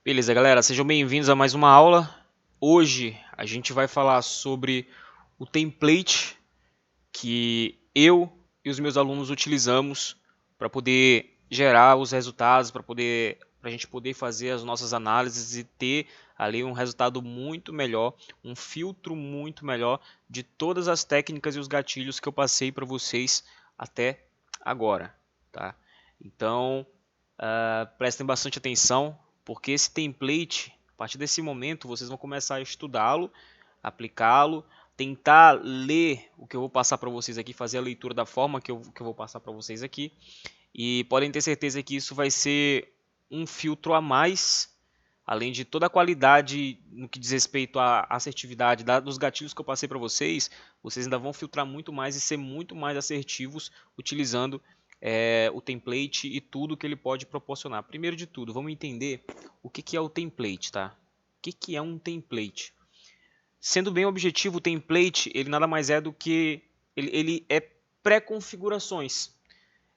Beleza, galera, sejam bem-vindos a mais uma aula. Hoje a gente vai falar sobre o template que eu e os meus alunos utilizamos para poder gerar os resultados, para a gente poder fazer as nossas análises e ter ali um resultado muito melhor, um filtro muito melhor de todas as técnicas e os gatilhos que eu passei para vocês até agora, tá? Então, prestem bastante atenção, porque esse template, a partir desse momento, vocês vão começar a estudá-lo, aplicá-lo, tentar ler o que eu vou passar para vocês aqui, fazer a leitura da forma que eu vou passar para vocês aqui. E podem ter certeza que isso vai ser um filtro a mais, além de toda a qualidade no que diz respeito à assertividade dos gatilhos que eu passei para vocês, vocês ainda vão filtrar muito mais e ser muito mais assertivos utilizando o template e tudo que ele pode proporcionar. Primeiro de tudo, vamos entender o que é o template, tá? O que é um template? Sendo bem objetivo, o template ele nada mais é do que ele é pré-configurações.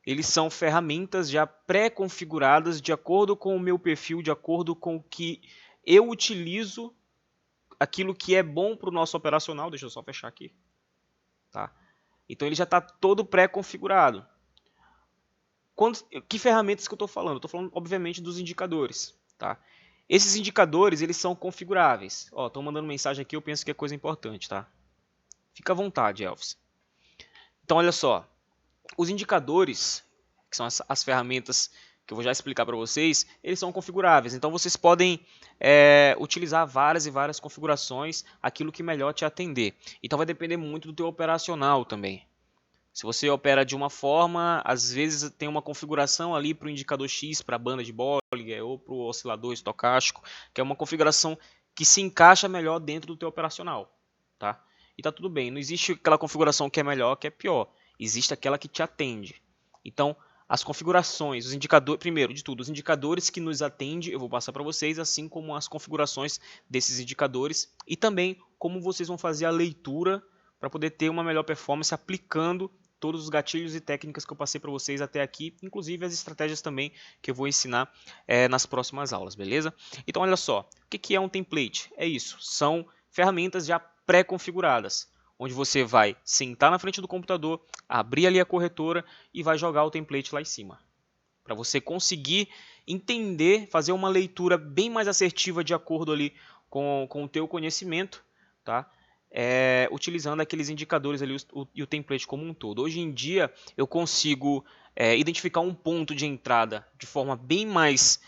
Eles são ferramentas já pré-configuradas de acordo com o meu perfil, de acordo com o que eu utilizo, aquilo que é bom para o nosso operacional. Deixa eu só fechar aqui. Tá? Então ele já está todo pré-configurado. Que ferramentas que eu estou falando? Eu estou falando, obviamente, dos indicadores. Tá? Esses indicadores eles são configuráveis. Estão mandando mensagem aqui, eu penso que é coisa importante. Tá? Fica à vontade, Elvis. Então, olha só. Os indicadores, que são as ferramentas que eu vou já explicar para vocês, eles são configuráveis. Então, vocês podem utilizar várias e várias configurações, aquilo que melhor te atender. Então, vai depender muito do teu operacional também. Se você opera de uma forma, às vezes tem uma configuração ali para o indicador X, para a banda de Bollinger ou para o oscilador estocástico, que é uma configuração que se encaixa melhor dentro do teu operacional. Tá? E tá tudo bem, não existe aquela configuração que é melhor, que é pior. Existe aquela que te atende. Então, as configurações, os indicadores, primeiro de tudo, os indicadores que nos atendem, eu vou passar para vocês, assim como as configurações desses indicadores e também como vocês vão fazer a leitura para poder ter uma melhor performance aplicando todos os gatilhos e técnicas que eu passei para vocês até aqui, inclusive as estratégias também que eu vou ensinar nas próximas aulas, beleza? Então, olha só, o que é um template? É isso, são ferramentas já pré-configuradas, onde você vai sentar na frente do computador, abrir ali a corretora e vai jogar o template lá em cima. Para você conseguir entender, fazer uma leitura bem mais assertiva de acordo ali com o teu conhecimento, tá? Utilizando aqueles indicadores ali e o template como um todo. Hoje em dia eu consigo identificar um ponto de entrada de forma bem mais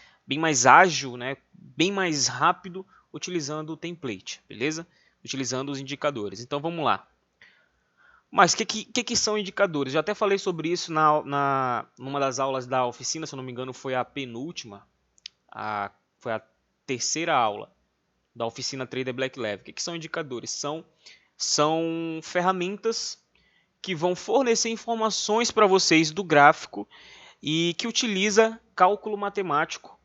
ágil, né? Bem mais rápido, utilizando o template, beleza? Utilizando os indicadores. Então vamos lá. Mas o que são indicadores? Já até falei sobre isso numa das aulas da oficina, se eu não me engano foi a penúltima, foi a terceira aula da oficina Trader Black Lab. O que são indicadores? São ferramentas que vão fornecer informações para vocês do gráfico e que utiliza cálculo matemático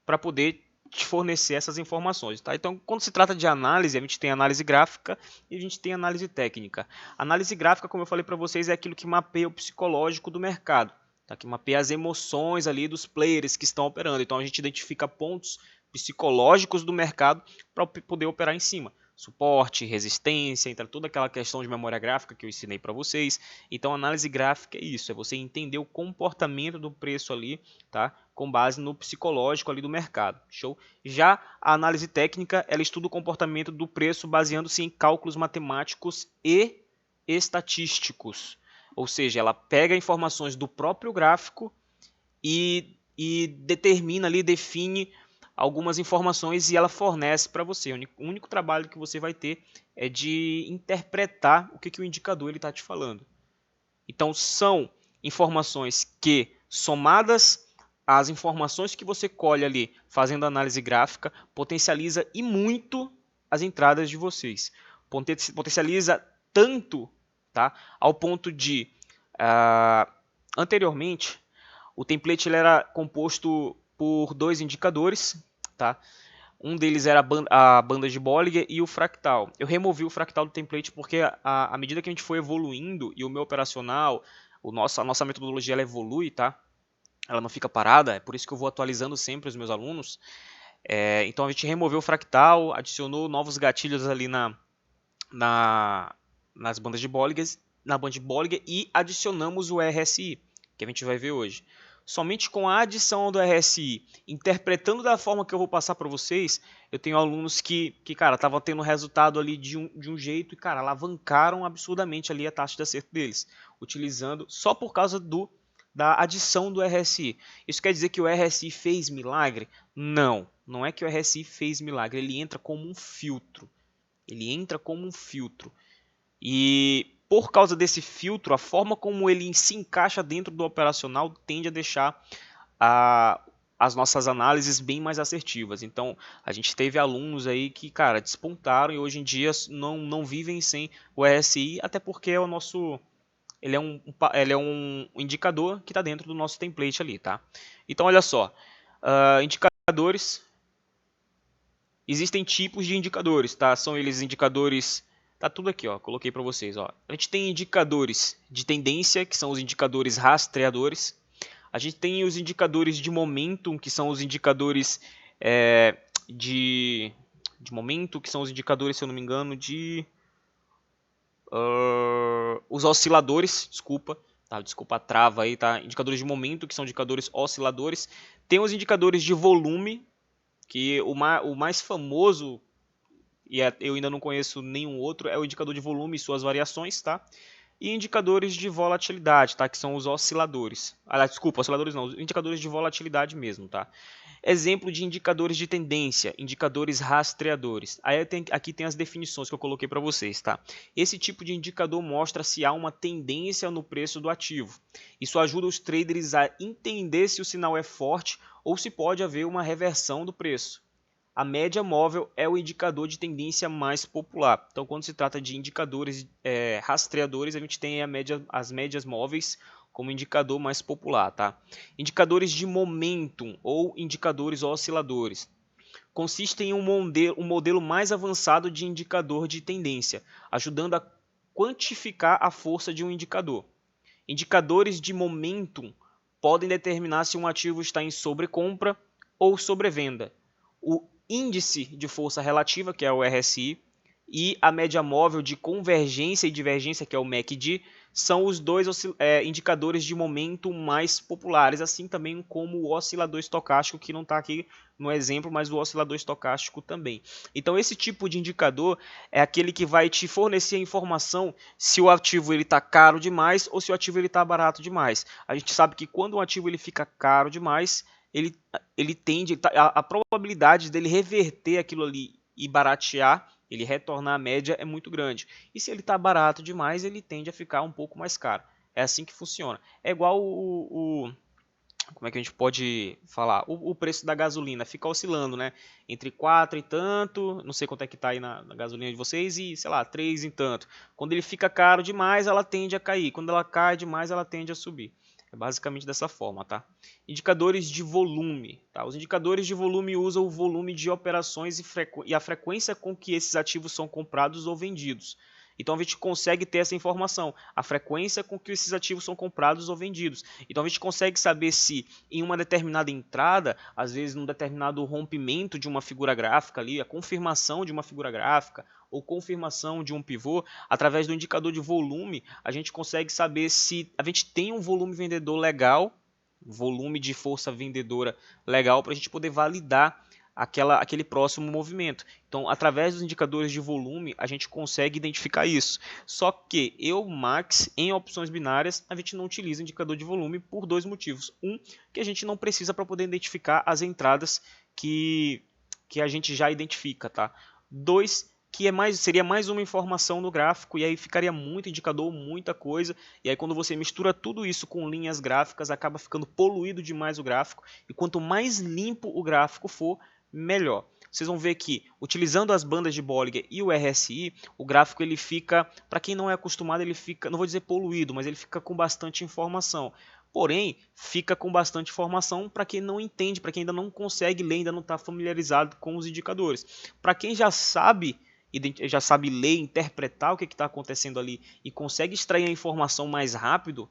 para poder te fornecer essas informações. Tá? Então, quando se trata de análise, a gente tem análise gráfica e a gente tem análise técnica. Análise gráfica, como eu falei para vocês, é aquilo que mapeia o psicológico do mercado, tá? Que mapeia as emoções ali dos players que estão operando. Então, a gente identifica pontos psicológicos do mercado para poder operar em cima. Suporte, resistência, entra toda aquela questão de memória gráfica que eu ensinei para vocês. Então, análise gráfica é isso, é você entender o comportamento do preço ali, tá? Com base no psicológico ali do mercado. Show? Já a análise técnica, ela estuda o comportamento do preço baseando-se em cálculos matemáticos e estatísticos. Ou seja, ela pega informações do próprio gráfico e determina ali, define algumas informações e ela fornece para você. O único trabalho que você vai ter é de interpretar o que o indicador está te falando. Então, são informações que, somadas às informações que você colhe ali fazendo análise gráfica, potencializa e muito as entradas de vocês. Potencializa tanto, tá, ao ponto de, anteriormente, o template ele era composto por dois indicadores, tá? Um deles era a banda de Bollinger e o fractal. Eu removi o fractal do template porque à medida que a gente foi evoluindo e o meu operacional, a nossa metodologia ela evolui, tá? Ela não fica parada, é por isso que eu vou atualizando sempre os meus alunos. Então a gente removeu o fractal, adicionou novos gatilhos ali nas bandas de Bollinger, na banda de Bollinger, e adicionamos o RSI, que a gente vai ver hoje. Somente com a adição do RSI, interpretando da forma que eu vou passar para vocês, eu tenho alunos que cara, estavam tendo resultado ali de um jeito e, cara, alavancaram absurdamente ali a taxa de acerto deles, utilizando só por causa da adição do RSI. Isso quer dizer que o RSI fez milagre? Não, não é que o RSI fez milagre, ele entra como um filtro. Ele entra como um filtro. E por causa desse filtro, a forma como ele se encaixa dentro do operacional tende a deixar as nossas análises bem mais assertivas. Então, a gente teve alunos aí que, cara, despontaram e hoje em dia não vivem sem o RSI, até porque é o nosso... Ele é um indicador que está dentro do nosso template ali, tá? Então, olha só. Indicadores. Existem tipos de indicadores, tá? São eles indicadores... Tá tudo aqui, ó. Coloquei para vocês, ó. A gente tem indicadores de tendência, que são os indicadores rastreadores. A gente tem os indicadores de momentum, que são os indicadores de momento, que são os indicadores, se eu não me engano, de... os osciladores, desculpa a trava aí, tá? Indicadores de momento, que são indicadores osciladores. Tem os indicadores de volume, que o mais famoso, e eu ainda não conheço nenhum outro, é o indicador de volume e suas variações, tá? E indicadores de volatilidade, tá? Que são os osciladores. Desculpa, osciladores não, os indicadores de volatilidade mesmo, tá? Exemplo de indicadores de tendência, indicadores rastreadores. Aqui tem as definições que eu coloquei para vocês, tá? Esse tipo de indicador mostra se há uma tendência no preço do ativo. Isso ajuda os traders a entender se o sinal é forte ou se pode haver uma reversão do preço. A média móvel é o indicador de tendência mais popular. Então, quando se trata de indicadores rastreadores, a gente tem as médias móveis como indicador mais popular. Tá? Indicadores de momentum ou indicadores osciladores. Consistem em um modelo mais avançado de indicador de tendência, ajudando a quantificar a força de um indicador. Indicadores de momentum podem determinar se um ativo está em sobrecompra ou sobrevenda. O índice de força relativa, que é o RSI, e a média móvel de convergência e divergência, que é o MACD, são os dois indicadores de momento mais populares, assim também como o oscilador estocástico, que não está aqui no exemplo, mas o oscilador estocástico também. Então, esse tipo de indicador é aquele que vai te fornecer a informação se o ativo está caro demais ou se o ativo está barato demais. A gente sabe que quando um ativo ele fica caro demais, ele tende, a probabilidade dele reverter aquilo ali e baratear, ele retornar à média é muito grande. E se ele está barato demais, ele tende a ficar um pouco mais caro. É assim que funciona. É igual como é que a gente pode falar? O preço da gasolina fica oscilando, né? Entre 4 e tanto, não sei quanto é que está aí na gasolina de vocês, e sei lá, 3 e tanto. Quando ele fica caro demais, ela tende a cair. Quando ela cai demais, ela tende a subir. É basicamente dessa forma, tá? Indicadores de volume. Tá? Os indicadores de volume usam o volume de operações e a frequência com que esses ativos são comprados ou vendidos. Então a gente consegue ter essa informação, a frequência com que esses ativos são comprados ou vendidos. Então a gente consegue saber se em uma determinada entrada, às vezes num determinado rompimento de uma figura gráfica ali, a confirmação de uma figura gráfica ou confirmação de um pivô, através do indicador de volume, a gente consegue saber se a gente tem um volume vendedor legal, volume de força vendedora legal, para a gente poder validar aquele próximo movimento. Então, através dos indicadores de volume, a gente consegue identificar isso. Só que Max, em opções binárias, a gente não utiliza indicador de volume por dois motivos. Um, que a gente não precisa para poder identificar as entradas que a gente já identifica. Tá? Dois, que seria mais uma informação no gráfico, e aí ficaria muito indicador, muita coisa, e aí quando você mistura tudo isso com linhas gráficas, acaba ficando poluído demais o gráfico, e quanto mais limpo o gráfico for, melhor. Vocês vão ver que, utilizando as bandas de Bollinger e o RSI, o gráfico ele fica, para quem não é acostumado, ele fica, não vou dizer poluído, mas ele fica com bastante informação. Porém, fica com bastante informação para quem não entende, para quem ainda não consegue ler, ainda não está familiarizado com os indicadores. Para quem já sabe ler, interpretar o que está acontecendo ali e consegue extrair a informação mais rápido,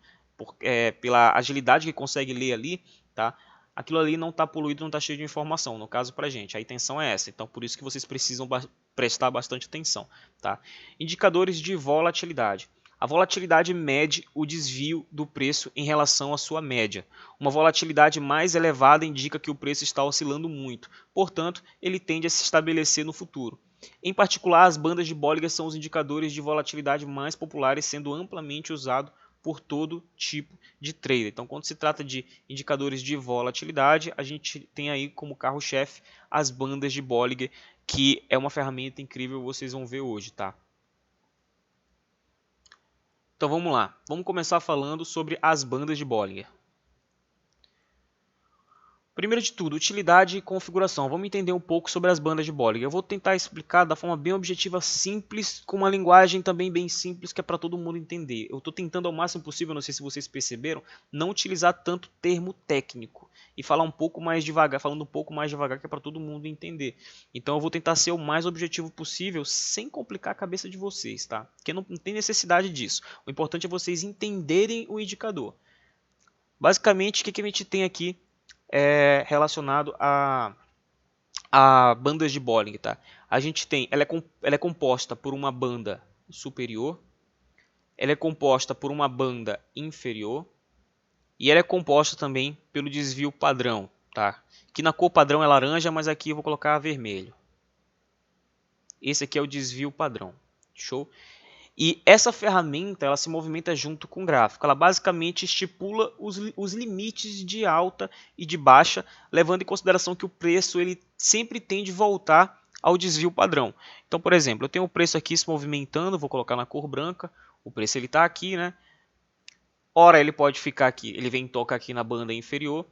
pela agilidade que consegue ler ali, tá? aquilo ali não está poluído, não está cheio de informação, no caso para a gente. A intenção é essa, então por isso que vocês precisam prestar bastante atenção. Tá? Indicadores de volatilidade. A volatilidade mede o desvio do preço em relação à sua média. Uma volatilidade mais elevada indica que o preço está oscilando muito, portanto, ele tende a se estabelecer no futuro. Em particular, as bandas de Bollinger são os indicadores de volatilidade mais populares, sendo amplamente usado por todo tipo de trader. Então, quando se trata de indicadores de volatilidade, a gente tem aí como carro-chefe as bandas de Bollinger, que é uma ferramenta incrível, vocês vão ver hoje, tá? Então vamos lá, vamos começar falando sobre as bandas de Bollinger. Primeiro de tudo, utilidade e configuração. Vamos entender um pouco sobre as bandas de Bollinger. Eu vou tentar explicar da forma bem objetiva, simples, com uma linguagem também bem simples, que é para todo mundo entender. Eu estou tentando ao máximo possível, não sei se vocês perceberam, não utilizar tanto termo técnico e falar um pouco mais devagar, falando um pouco mais devagar, que é para todo mundo entender. Então eu vou tentar ser o mais objetivo possível, sem complicar a cabeça de vocês, tá? Porque não tem necessidade disso. O importante é vocês entenderem o indicador. Basicamente, o que a gente tem aqui relacionado a bandas de Bollinger, tá? A gente tem, ela é composta por uma banda superior, ela é composta por uma banda inferior e ela é composta também pelo desvio padrão, tá? Que na cor padrão é laranja, mas aqui eu vou colocar vermelho. Esse aqui é o desvio padrão, show? E essa ferramenta ela se movimenta junto com o gráfico. Ela basicamente estipula os limites de alta e de baixa, levando em consideração que o preço ele sempre tende a voltar ao desvio padrão. Então, por exemplo, eu tenho o preço aqui se movimentando, vou colocar na cor branca, o preço ele está aqui, né? Ora ele pode ficar aqui, ele vem e toca aqui na banda inferior.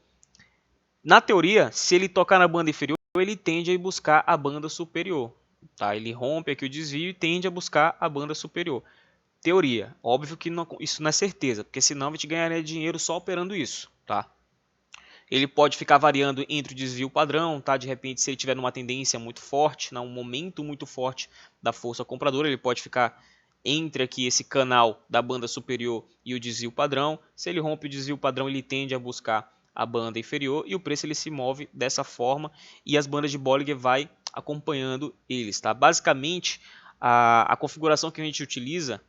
Na teoria, se ele tocar na banda inferior, ele tende a ir buscar a banda superior. Tá? Ele rompe aqui o desvio e tende a buscar a banda superior. Teoria. Óbvio que isso não é certeza, porque senão a gente ganharia dinheiro só operando isso. Tá? Ele pode ficar variando entre o desvio padrão, tá? De repente, se ele tiver numa tendência muito forte, num momento muito forte da força compradora, ele pode ficar entre aqui esse canal da banda superior e o desvio padrão. Se ele rompe o desvio padrão, ele tende a buscar a banda inferior e o preço ele se move dessa forma e as bandas de Bollinger vai acompanhando eles, tá? Basicamente, a configuração que a gente utiliza,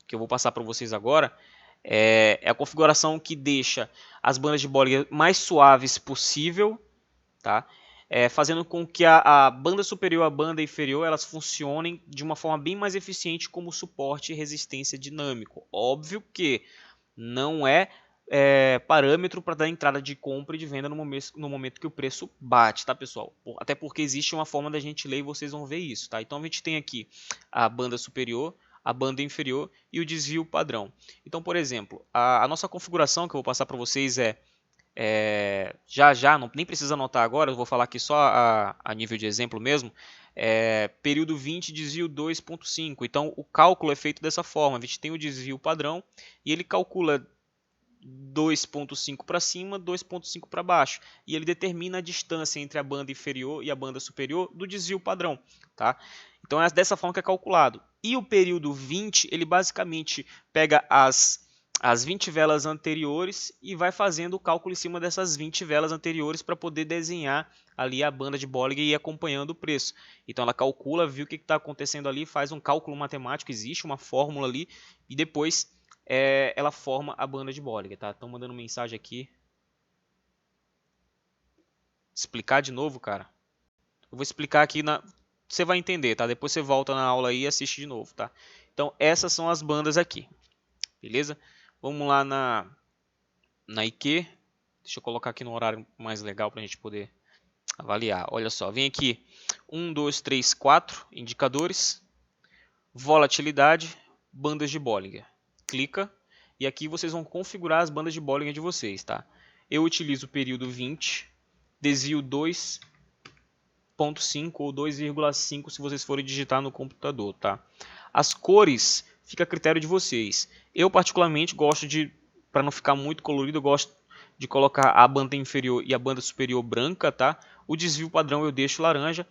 que eu vou passar para vocês agora, é a configuração que deixa as bandas de Bollinger mais suaves possível, tá? Fazendo com que a banda superior e a banda inferior elas funcionem de uma forma bem mais eficiente como suporte e resistência dinâmico. Óbvio que não é parâmetro para dar entrada de compra e de venda no momento que o preço bate, tá, pessoal? Até porque existe uma forma da gente ler e vocês vão ver isso, tá? Então a gente tem aqui a banda superior, a banda inferior e o desvio padrão. Então, por exemplo, a nossa configuração que eu vou passar para vocês nem precisa anotar agora, eu vou falar aqui só a nível de exemplo mesmo, período 20, desvio 2.5, então o cálculo é feito dessa forma, a gente tem o desvio padrão e ele calcula 2.5 para cima, 2.5 para baixo, e ele determina a distância entre a banda inferior e a banda superior do desvio padrão, tá? Então é dessa forma que é calculado. E o período 20, ele basicamente pega as 20 velas anteriores e vai fazendo o cálculo em cima dessas 20 velas anteriores para poder desenhar ali a banda de Bollinger e ir acompanhando o preço. Então ela calcula, viu o que está acontecendo ali, faz um cálculo matemático, existe uma fórmula ali e depois ela forma a banda de Bollinger. Tá? Estão mandando mensagem aqui. Explicar de novo, cara? Eu vou explicar aqui, você vai entender, tá? Depois você volta na aula aí e assiste de novo, tá? Então essas são as bandas aqui, beleza? Vamos lá na IQ. Deixa eu colocar aqui no horário mais legal para a gente poder avaliar. Olha só, vem aqui 1, 2, 3, 4 indicadores, volatilidade, bandas de Bollinger. Clica e aqui vocês vão configurar as bandas de Bollinger de vocês, tá? Eu utilizo o período 20, desvio 2.5 ou 2,5 se vocês forem digitar no computador, tá? As cores fica a critério de vocês. Eu particularmente gosto para não ficar muito colorido, eu gosto de colocar a banda inferior e a banda superior branca, tá? O desvio padrão eu deixo laranja.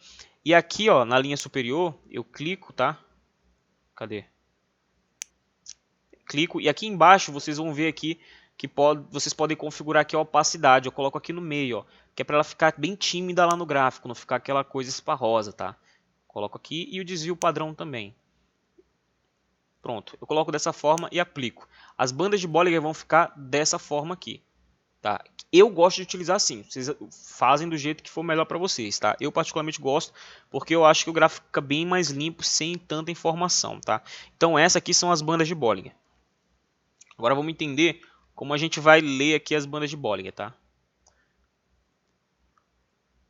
E aqui, ó, na linha superior, eu clico, tá? Cadê? Clico e aqui embaixo vocês vão ver aqui que vocês podem configurar aqui a opacidade. Eu coloco aqui no meio, ó, que é para ela ficar bem tímida lá no gráfico, não ficar aquela coisa esparrosa, tá? Coloco aqui e o desvio padrão também. Pronto, eu coloco dessa forma e aplico. As bandas de Bollinger vão ficar dessa forma aqui, tá? Eu gosto de utilizar assim, vocês fazem do jeito que for melhor para vocês, tá? Eu particularmente gosto porque eu acho que o gráfico fica bem mais limpo, sem tanta informação, tá? Então essas aqui são as bandas de Bollinger. Agora vamos entender como a gente vai ler aqui as bandas de Bollinger, tá?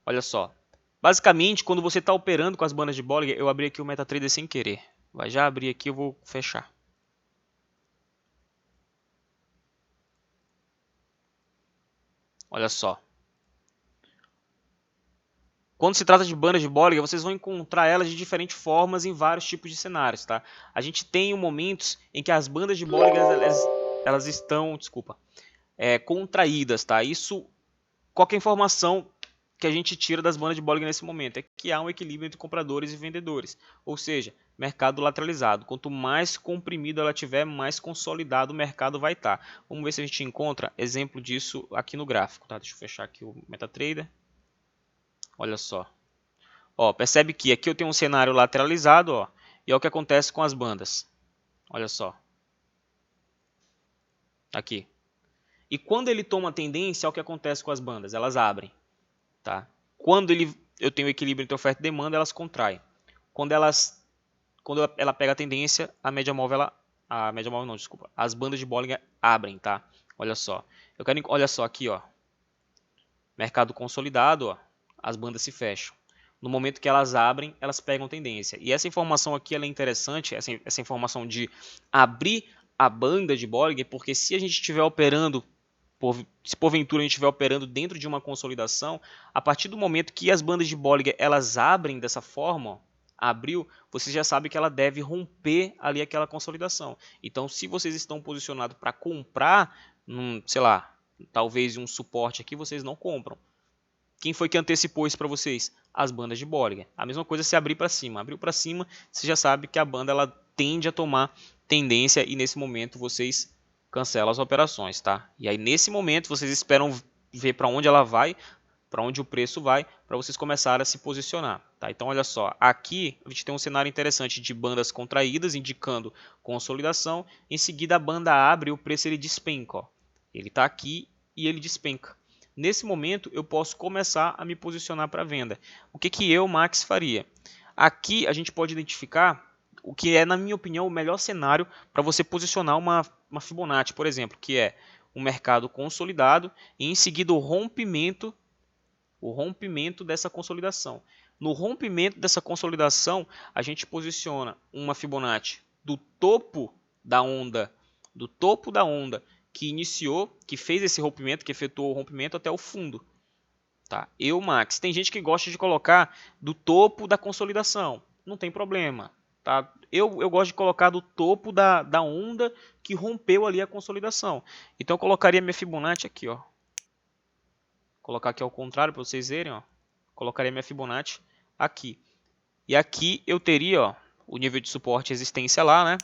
Olha só. Basicamente, quando você está operando com as bandas de Bollinger, eu abri aqui o MetaTrader sem querer. Vai já abrir aqui, eu vou fechar. Olha só. Quando se trata de bandas de Bollinger, vocês vão encontrar elas de diferentes formas em vários tipos de cenários, tá? A gente tem momentos em que as bandas de Bollinger elas estão, contraídas, tá? Isso, qualquer informação que a gente tira das bandas de Bollinger nesse momento é que há um equilíbrio entre compradores e vendedores, ou seja, mercado lateralizado. Quanto mais comprimido ela tiver, mais consolidado o mercado vai estar. Vamos ver se a gente encontra exemplo disso aqui no gráfico, tá? Deixa eu fechar aqui o MetaTrader. Olha só. Ó, percebe que aqui eu tenho um cenário lateralizado, ó, e é o que acontece com as bandas. Olha só. Aqui. E quando ele toma tendência, é o que acontece com as bandas, elas abrem, tá? Quando eu tenho equilíbrio entre oferta e demanda, elas contraem. Quando ela pega a tendência, as bandas de Bollinger abrem, tá? Olha só. Olha só aqui, ó. Mercado consolidado, ó, as bandas se fecham. No momento que elas abrem, elas pegam tendência. E essa informação aqui ela é interessante, essa informação de abrir a banda de Bollinger, porque se a gente estiver operando, se porventura a gente estiver operando dentro de uma consolidação, a partir do momento que as bandas de Bollinger elas abrem dessa forma, ó, abriu, você já sabe que ela deve romper ali aquela consolidação. Então, se vocês estão posicionados para comprar, sei lá, talvez um suporte aqui, vocês não compram. Quem foi que antecipou isso para vocês? As bandas de Bollinger. A mesma coisa se abrir para cima. Abriu para cima, você já sabe que a banda ela tende a tomar tendência e nesse momento vocês cancelam as operações, tá? E aí nesse momento vocês esperam ver para onde ela vai, para onde o preço vai, para vocês começarem a se posicionar, tá? Então olha só, aqui a gente tem um cenário interessante de bandas contraídas indicando consolidação. Em seguida a banda abre e o preço ele despenca, ó. Ele está aqui e ele despenca. Nesse momento, eu posso começar a me posicionar para venda. O que eu, Max, faria? Aqui a gente pode identificar o que é, na minha opinião, o melhor cenário para você posicionar uma Fibonacci, por exemplo, que é um mercado consolidado e em seguida o rompimento dessa consolidação. No rompimento dessa consolidação, a gente posiciona uma Fibonacci do topo da onda que iniciou, que fez esse rompimento, que efetuou o rompimento até o fundo. Tá? Max, tem gente que gosta de colocar do topo da consolidação. Não tem problema. Tá? Eu gosto de colocar do topo da onda que rompeu ali a consolidação. Então eu colocaria minha Fibonacci aqui. Ó. Vou colocar aqui ao contrário para vocês verem. Ó. Colocaria minha Fibonacci aqui. E aqui eu teria ó, o nível de suporte e resistência lá. Né?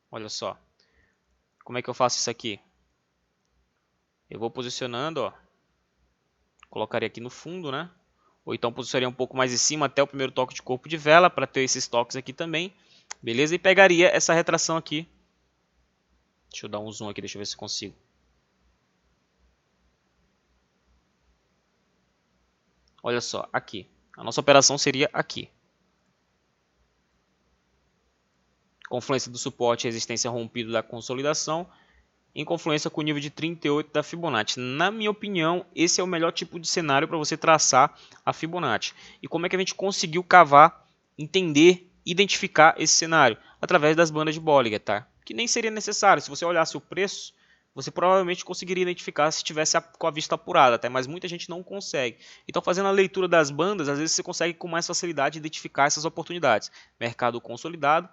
Olha só. Como é que eu faço isso aqui? Eu vou posicionando, ó. Colocaria aqui no fundo, né? Ou então posicionaria um pouco mais em cima até o primeiro toque de corpo de vela para ter esses toques aqui também. Beleza? E pegaria essa retração aqui. Deixa eu dar um zoom aqui, deixa eu ver se consigo. Olha só, aqui. A nossa operação seria aqui. Confluência do suporte e resistência rompido da consolidação, em confluência com o nível de 38 da Fibonacci. Na minha opinião, esse é o melhor tipo de cenário para você traçar a Fibonacci. E como é que a gente conseguiu cavar, entender, identificar esse cenário? Através das bandas de Bollinger, tá? Que nem seria necessário. Se você olhasse o preço, você provavelmente conseguiria identificar se tivesse com a vista apurada, até, mas muita gente não consegue. Então, fazendo a leitura das bandas, às vezes você consegue com mais facilidade identificar essas oportunidades. Mercado consolidado,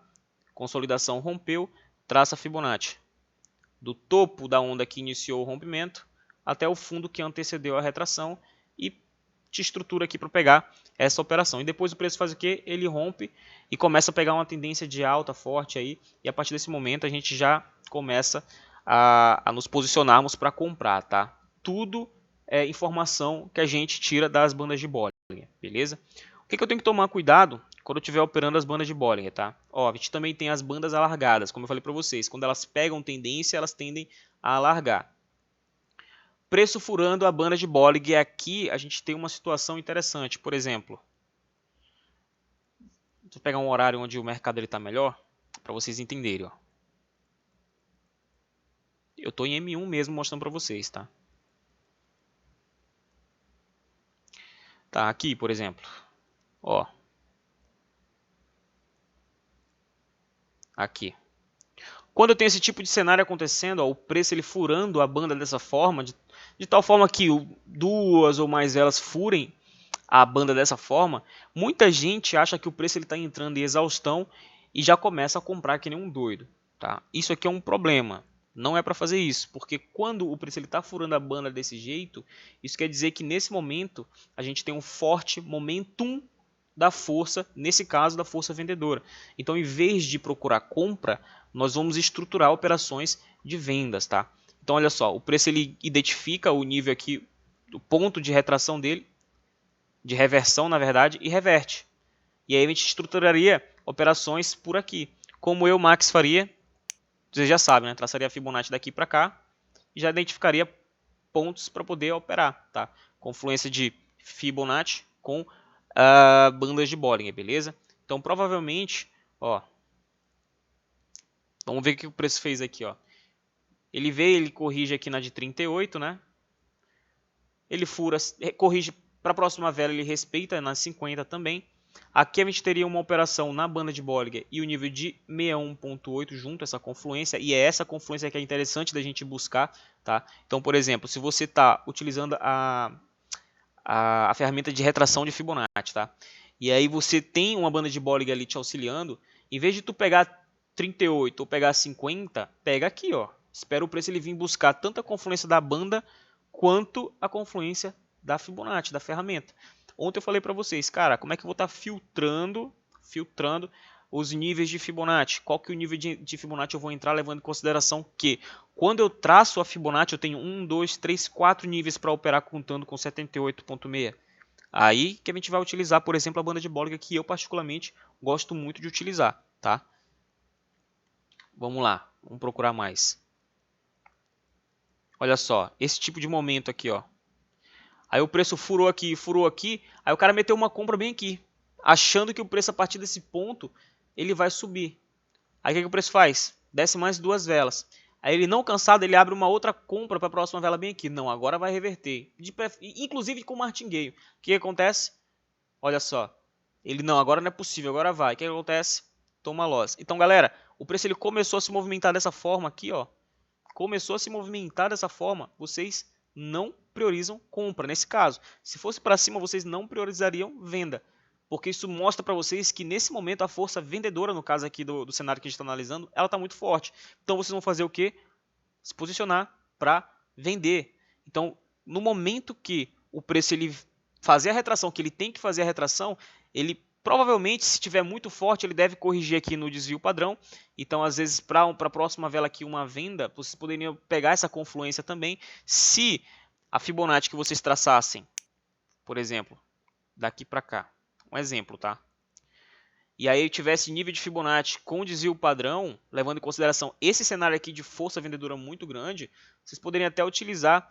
consolidação rompeu, traça Fibonacci. Do topo da onda que iniciou o rompimento até o fundo que antecedeu a retração e te estrutura aqui para pegar essa operação. E depois o preço faz o que? Ele rompe e começa a pegar uma tendência de alta forte aí, e a partir desse momento a gente já começa a nos posicionarmos para comprar, tá? Tudo é informação que a gente tira das bandas de Bollinger, beleza? O que eu tenho que tomar cuidado quando eu estiver operando as bandas de Bollinger, tá? Ó, a gente também tem as bandas alargadas, como eu falei para vocês. Quando elas pegam tendência, elas tendem a alargar. Preço furando a banda de Bollinger, aqui a gente tem uma situação interessante. Por exemplo, deixa eu pegar um horário onde o mercado está melhor, para vocês entenderem. Ó. Eu estou em M1 mesmo mostrando para vocês, tá? Tá, aqui, por exemplo. Ó. Aqui. Quando eu tenho esse tipo de cenário acontecendo, ó, o preço ele furando a banda dessa forma, de tal forma que duas ou mais velas furem a banda dessa forma, muita gente acha que o preço está entrando em exaustão e já começa a comprar que nem um doido. Tá? Isso aqui é um problema. Não é para fazer isso, porque quando o preço está furando a banda desse jeito, isso quer dizer que nesse momento a gente tem um forte momentum da força, nesse caso da força vendedora. Então, em vez de procurar compra, nós vamos estruturar operações de vendas, tá? Então, olha só, o preço ele identifica o nível aqui, o ponto de retração dele, de reversão, na verdade, e reverte. E aí a gente estruturaria operações por aqui. Como eu, Max, faria, vocês já sabem, né? Traçaria a Fibonacci daqui para cá e já identificaria pontos para poder operar, tá? Confluência de Fibonacci com bandas de Bollinger, beleza? Então, provavelmente, ó, vamos ver o que o preço fez aqui, ó. Ele veio, ele corrige aqui na de 38, né? Ele fura, corrige para a próxima vela, ele respeita na 50 também. Aqui a gente teria uma operação na banda de Bollinger e o nível de 61.8 junto, essa confluência, e é essa confluência que é interessante da gente buscar, tá? Então, por exemplo, se você está utilizando a ferramenta de retração de Fibonacci, tá? E aí você tem uma banda de Bollinger ali te auxiliando, em vez de tu pegar 38 ou pegar 50, pega aqui, ó. Espera o preço ele vir buscar tanto a confluência da banda quanto a confluência da Fibonacci, da ferramenta. Ontem eu falei para vocês, cara, como é que eu vou estar filtrando os níveis de Fibonacci? Qual que é o nível de Fibonacci eu vou entrar levando em consideração que quando eu traço a Fibonacci eu tenho 1, 2, 3, 4 níveis para operar contando com 78.6. Aí que a gente vai utilizar, por exemplo, a banda de Bollinger que eu particularmente gosto muito de utilizar, tá? Vamos lá, vamos procurar mais. Olha só, esse tipo de momento aqui, ó. Aí o preço furou aqui, aí o cara meteu uma compra bem aqui, achando que o preço a partir desse ponto ele vai subir. Aí o que o preço faz? Desce mais duas velas. Aí ele não cansado, ele abre uma outra compra para a próxima vela bem aqui. Não, agora vai reverter. Inclusive com martingale. O que acontece? Olha só. Ele não, agora não é possível, agora vai. O que acontece? Toma loss. Então, galera, o preço ele começou a se movimentar dessa forma aqui, ó. Começou a se movimentar dessa forma, vocês não priorizam compra. Nesse caso, se fosse para cima, vocês não priorizariam venda. Porque isso mostra para vocês que nesse momento a força vendedora, no caso aqui do cenário que a gente está analisando, ela está muito forte. Então vocês vão fazer o quê? Se posicionar para vender. Então, no momento que o preço ele fazer a retração, que ele tem que fazer a retração, ele provavelmente, se estiver muito forte, ele deve corrigir aqui no desvio padrão. Então, às vezes, para a próxima vela aqui, uma venda, vocês poderiam pegar essa confluência também. Se a Fibonacci que vocês traçassem, por exemplo, daqui para cá, um exemplo, tá? E aí tivesse nível de Fibonacci com desvio padrão, levando em consideração esse cenário aqui de força vendedora muito grande, vocês poderiam até utilizar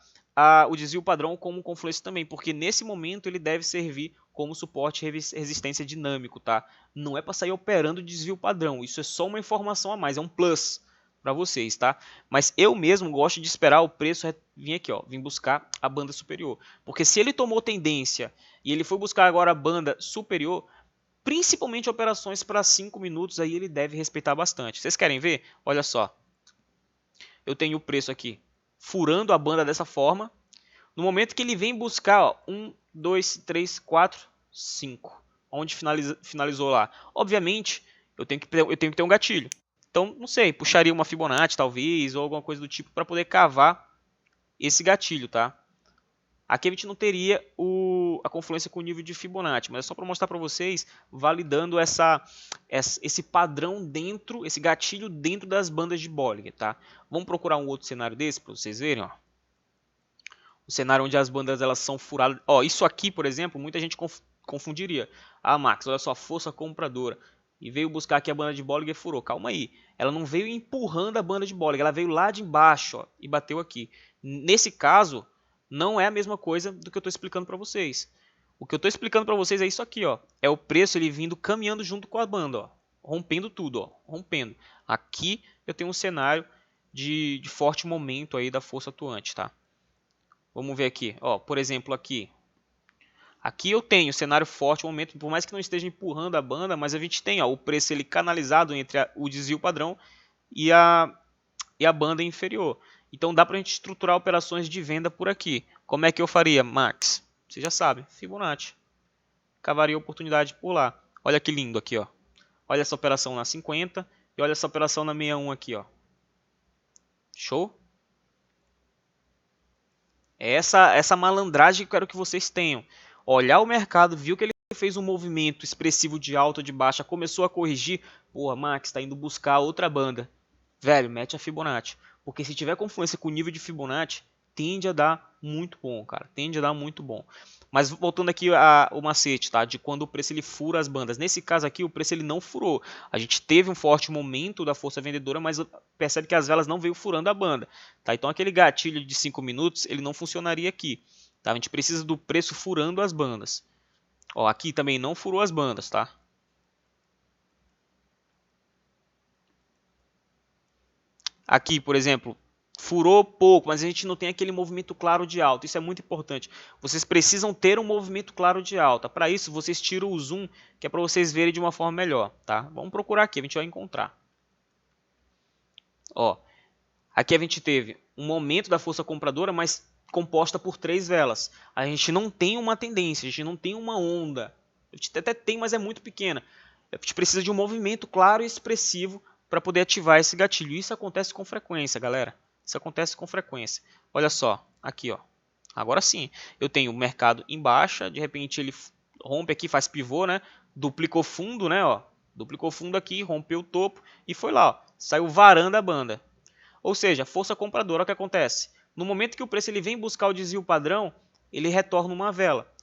o desvio padrão como confluência também, porque nesse momento ele deve servir como suporte e resistência dinâmico, tá? Não é para sair operando desvio padrão, isso é só uma informação a mais, é um plus para vocês, tá? Mas eu mesmo gosto de esperar o preço vir aqui, ó, vir buscar a banda superior, porque se ele tomou tendência e ele foi buscar agora a banda superior, principalmente operações para 5 minutos, aí ele deve respeitar bastante. Vocês querem ver? Olha só. Eu tenho o preço aqui furando a banda dessa forma. No momento que ele vem buscar 1, 2, 3, 4, 5. Onde finalizou lá? Obviamente, eu tenho que ter um gatilho. Então, não sei, puxaria uma Fibonacci talvez, ou alguma coisa do tipo, para poder cavar esse gatilho, tá? Aqui a gente não teria a confluência com o nível de Fibonacci, mas é só para mostrar para vocês, validando esse padrão dentro, esse gatilho dentro das bandas de Bollinger, tá? Vamos procurar um outro cenário desse para vocês verem, ó. O cenário onde as bandas elas são furadas. Ó, isso aqui, por exemplo, muita gente confundiria. Ah, Max, olha só, força compradora. E veio buscar aqui a banda de Bollinger e furou. Calma aí. Ela não veio empurrando a banda de Bollinger, ela veio lá de embaixo, ó, e bateu aqui. Nesse caso, não é a mesma coisa do que eu estou explicando para vocês. O que eu estou explicando para vocês é isso aqui, ó. É o preço ele vindo caminhando junto com a banda, ó, rompendo tudo, ó, rompendo. Aqui eu tenho um cenário de forte momento aí da força atuante, tá? Vamos ver aqui, ó, por exemplo, aqui eu tenho cenário forte, momento, por mais que não esteja empurrando a banda, mas a gente tem, ó, o preço ele canalizado entre o desvio padrão e a banda inferior. Então dá para a gente estruturar operações de venda por aqui. Como é que eu faria, Max? Você já sabe, Fibonacci. Cavaria oportunidade por lá. Olha que lindo aqui, ó. Olha essa operação na 50 e olha essa operação na 61 aqui, ó. Show? É essa malandragem que eu quero que vocês tenham. Olhar o mercado, viu que ele fez um movimento expressivo de alta ou de baixa, começou a corrigir. Porra, Max, está indo buscar outra banda. Velho, mete a Fibonacci. Porque se tiver confluência com o nível de Fibonacci, tende a dar muito bom, cara. Tende a dar muito bom. Mas voltando aqui o macete, tá? De quando o preço ele fura as bandas. Nesse caso aqui, o preço ele não furou. A gente teve um forte momento da força vendedora, mas percebe que as velas não veio furando a banda, tá? Então aquele gatilho de 5 minutos, ele não funcionaria aqui, tá? A gente precisa do preço furando as bandas. Ó, aqui também não furou as bandas, tá? Aqui, por exemplo, furou pouco, mas a gente não tem aquele movimento claro de alta. Isso é muito importante. Vocês precisam ter um movimento claro de alta. Para isso, vocês tiram o zoom, que é para vocês verem de uma forma melhor, tá? Vamos procurar aqui, a gente vai encontrar. Ó, aqui a gente teve um momento da força compradora, mas composta por 3 velas. A gente não tem uma tendência, a gente não tem uma onda. A gente até tem, mas é muito pequena. A gente precisa de um movimento claro e expressivo para poder ativar esse gatilho. Isso acontece com frequência, galera. Isso acontece com frequência. Olha só, aqui, ó. Agora sim, eu tenho o mercado em baixa, de repente ele rompe aqui, faz pivô, né? Duplicou fundo, né? Ó. Duplicou fundo aqui, rompeu o topo e foi lá, ó. Saiu varando a banda. Ou seja, força compradora, o que acontece? No momento que o preço ele vem buscar o desvio padrão, ele retorna uma vela.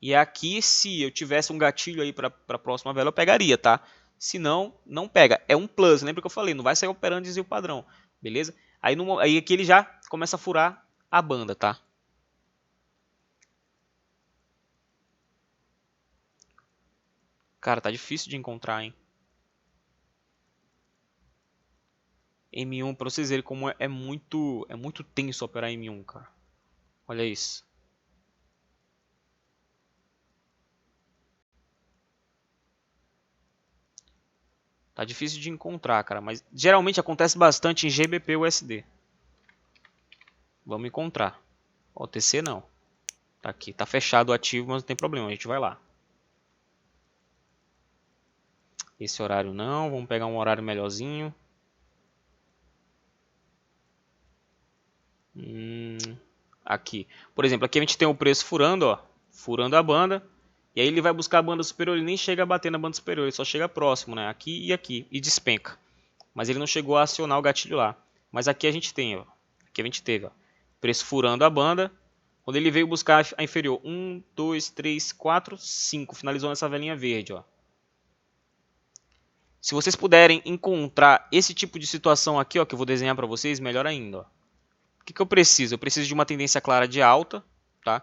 E aqui, se eu tivesse um gatilho aí para a próxima vela, eu pegaria, tá? Se não, não pega. É um plus, lembra que eu falei? Não vai sair operando desvio padrão, beleza? Aí aqui ele já começa a furar a banda, tá? Cara, tá difícil de encontrar, hein? M1, pra vocês verem como é muito tenso operar M1, cara. Olha isso. Tá difícil de encontrar, cara, mas geralmente acontece bastante em GBP USD. Vamos encontrar. OTC não. Tá aqui, tá fechado o ativo, mas não tem problema, a gente vai lá. Esse horário não, vamos pegar um horário melhorzinho. Aqui. Por exemplo, aqui a gente tem o preço furando, ó, furando a banda. E aí ele vai buscar a banda superior, ele nem chega a bater na banda superior, ele só chega próximo, né? Aqui, e despenca. Mas ele não chegou a acionar o gatilho lá. Mas aqui a gente tem, ó. Aqui a gente teve, ó. Preço furando a banda. Quando ele veio buscar a inferior, 1, 2, 3, 4, 5. Finalizou nessa velinha verde, ó. Se vocês puderem encontrar esse tipo de situação aqui, ó, que eu vou desenhar para vocês, melhor ainda, ó. O que eu preciso? Eu preciso de uma tendência clara de alta, tá?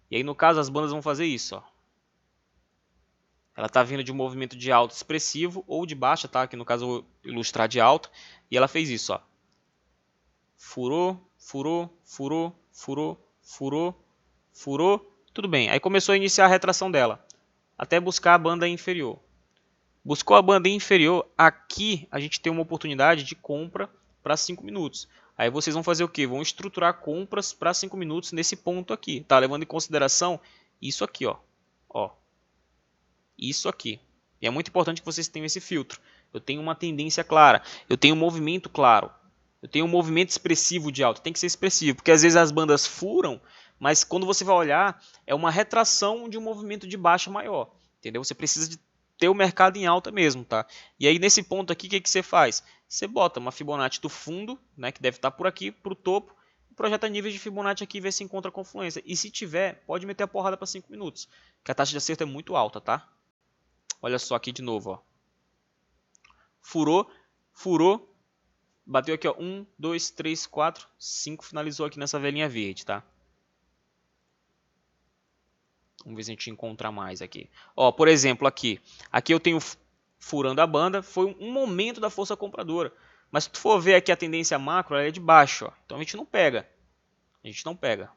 E aí, no caso, as bandas vão fazer isso, ó. Ela está vindo de um movimento de alta expressivo ou de baixa, tá? Que no caso eu vou ilustrar de alta. E ela fez isso, ó. Furou, furou, furou, furou, furou, furou. Tudo bem. Aí começou a iniciar a retração dela. Até buscar a banda inferior. Buscou a banda inferior. Aqui a gente tem uma oportunidade de compra para 5 minutos. Aí vocês vão fazer o quê? Vão estruturar compras para 5 minutos nesse ponto aqui. Tá? Levando em consideração isso aqui, ó. Ó. Isso aqui. E é muito importante que vocês tenham esse filtro. Eu tenho uma tendência clara. Eu tenho um movimento claro. Eu tenho um movimento expressivo de alta. Tem que ser expressivo. Porque às vezes as bandas furam, mas quando você vai olhar, é uma retração de um movimento de baixa maior, entendeu? Você precisa de ter o mercado em alta mesmo, tá? E aí nesse ponto aqui, o que você faz? Você bota uma Fibonacci do fundo, né, que deve estar por aqui, para o topo, projeta níveis de Fibonacci aqui e vê se encontra confluência. E se tiver, pode meter a porrada para 5 minutos, que a taxa de acerto é muito alta, tá? Olha só aqui de novo, ó. Furou, furou, bateu aqui, ó, 1, 2, 3, 4, 5, finalizou aqui nessa velinha verde, tá? Vamos ver se a gente encontra mais aqui. Ó, por exemplo, aqui eu tenho furando a banda, foi um momento da força compradora. Mas se tu for ver aqui a tendência macro, ela é de baixo, ó. Então a gente não pega. A gente não pega.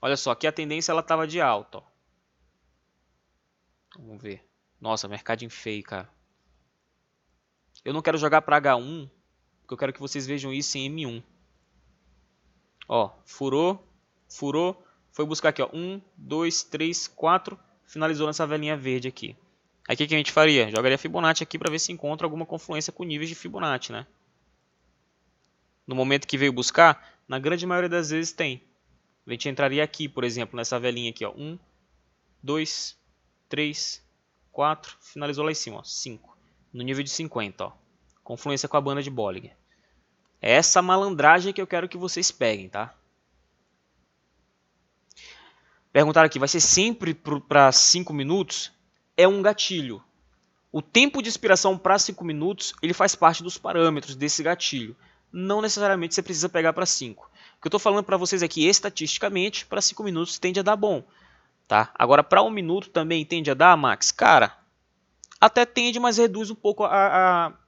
Olha só, aqui a tendência ela estava de alta, ó. Vamos ver. Nossa, mercadinho feio, cara. Eu não quero jogar para H1, porque eu quero que vocês vejam isso em M1. Ó, furou, furou, foi buscar aqui, ó, 1, 2, 3, 4, finalizou nessa velinha verde aqui. Aí o que a gente faria? Jogaria Fibonacci aqui para ver se encontra alguma confluência com níveis de Fibonacci, né? No momento que veio buscar, na grande maioria das vezes tem. A gente entraria aqui, por exemplo, nessa velinha aqui, ó, 1, 2, 3, 4, finalizou lá em cima, ó, 5, no nível de 50, ó, confluência com a banda de Bollinger. É essa malandragem que eu quero que vocês peguem, tá? Perguntaram aqui, vai ser sempre para 5 minutos? É um gatilho. O tempo de expiração para 5 minutos, ele faz parte dos parâmetros desse gatilho. Não necessariamente você precisa pegar para 5. O que eu estou falando para vocês aqui, estatisticamente, para 5 minutos tende a dar bom. Tá? Agora, para 1 minuto também tende a dar, Max? Cara, até tende, mas reduz um pouco a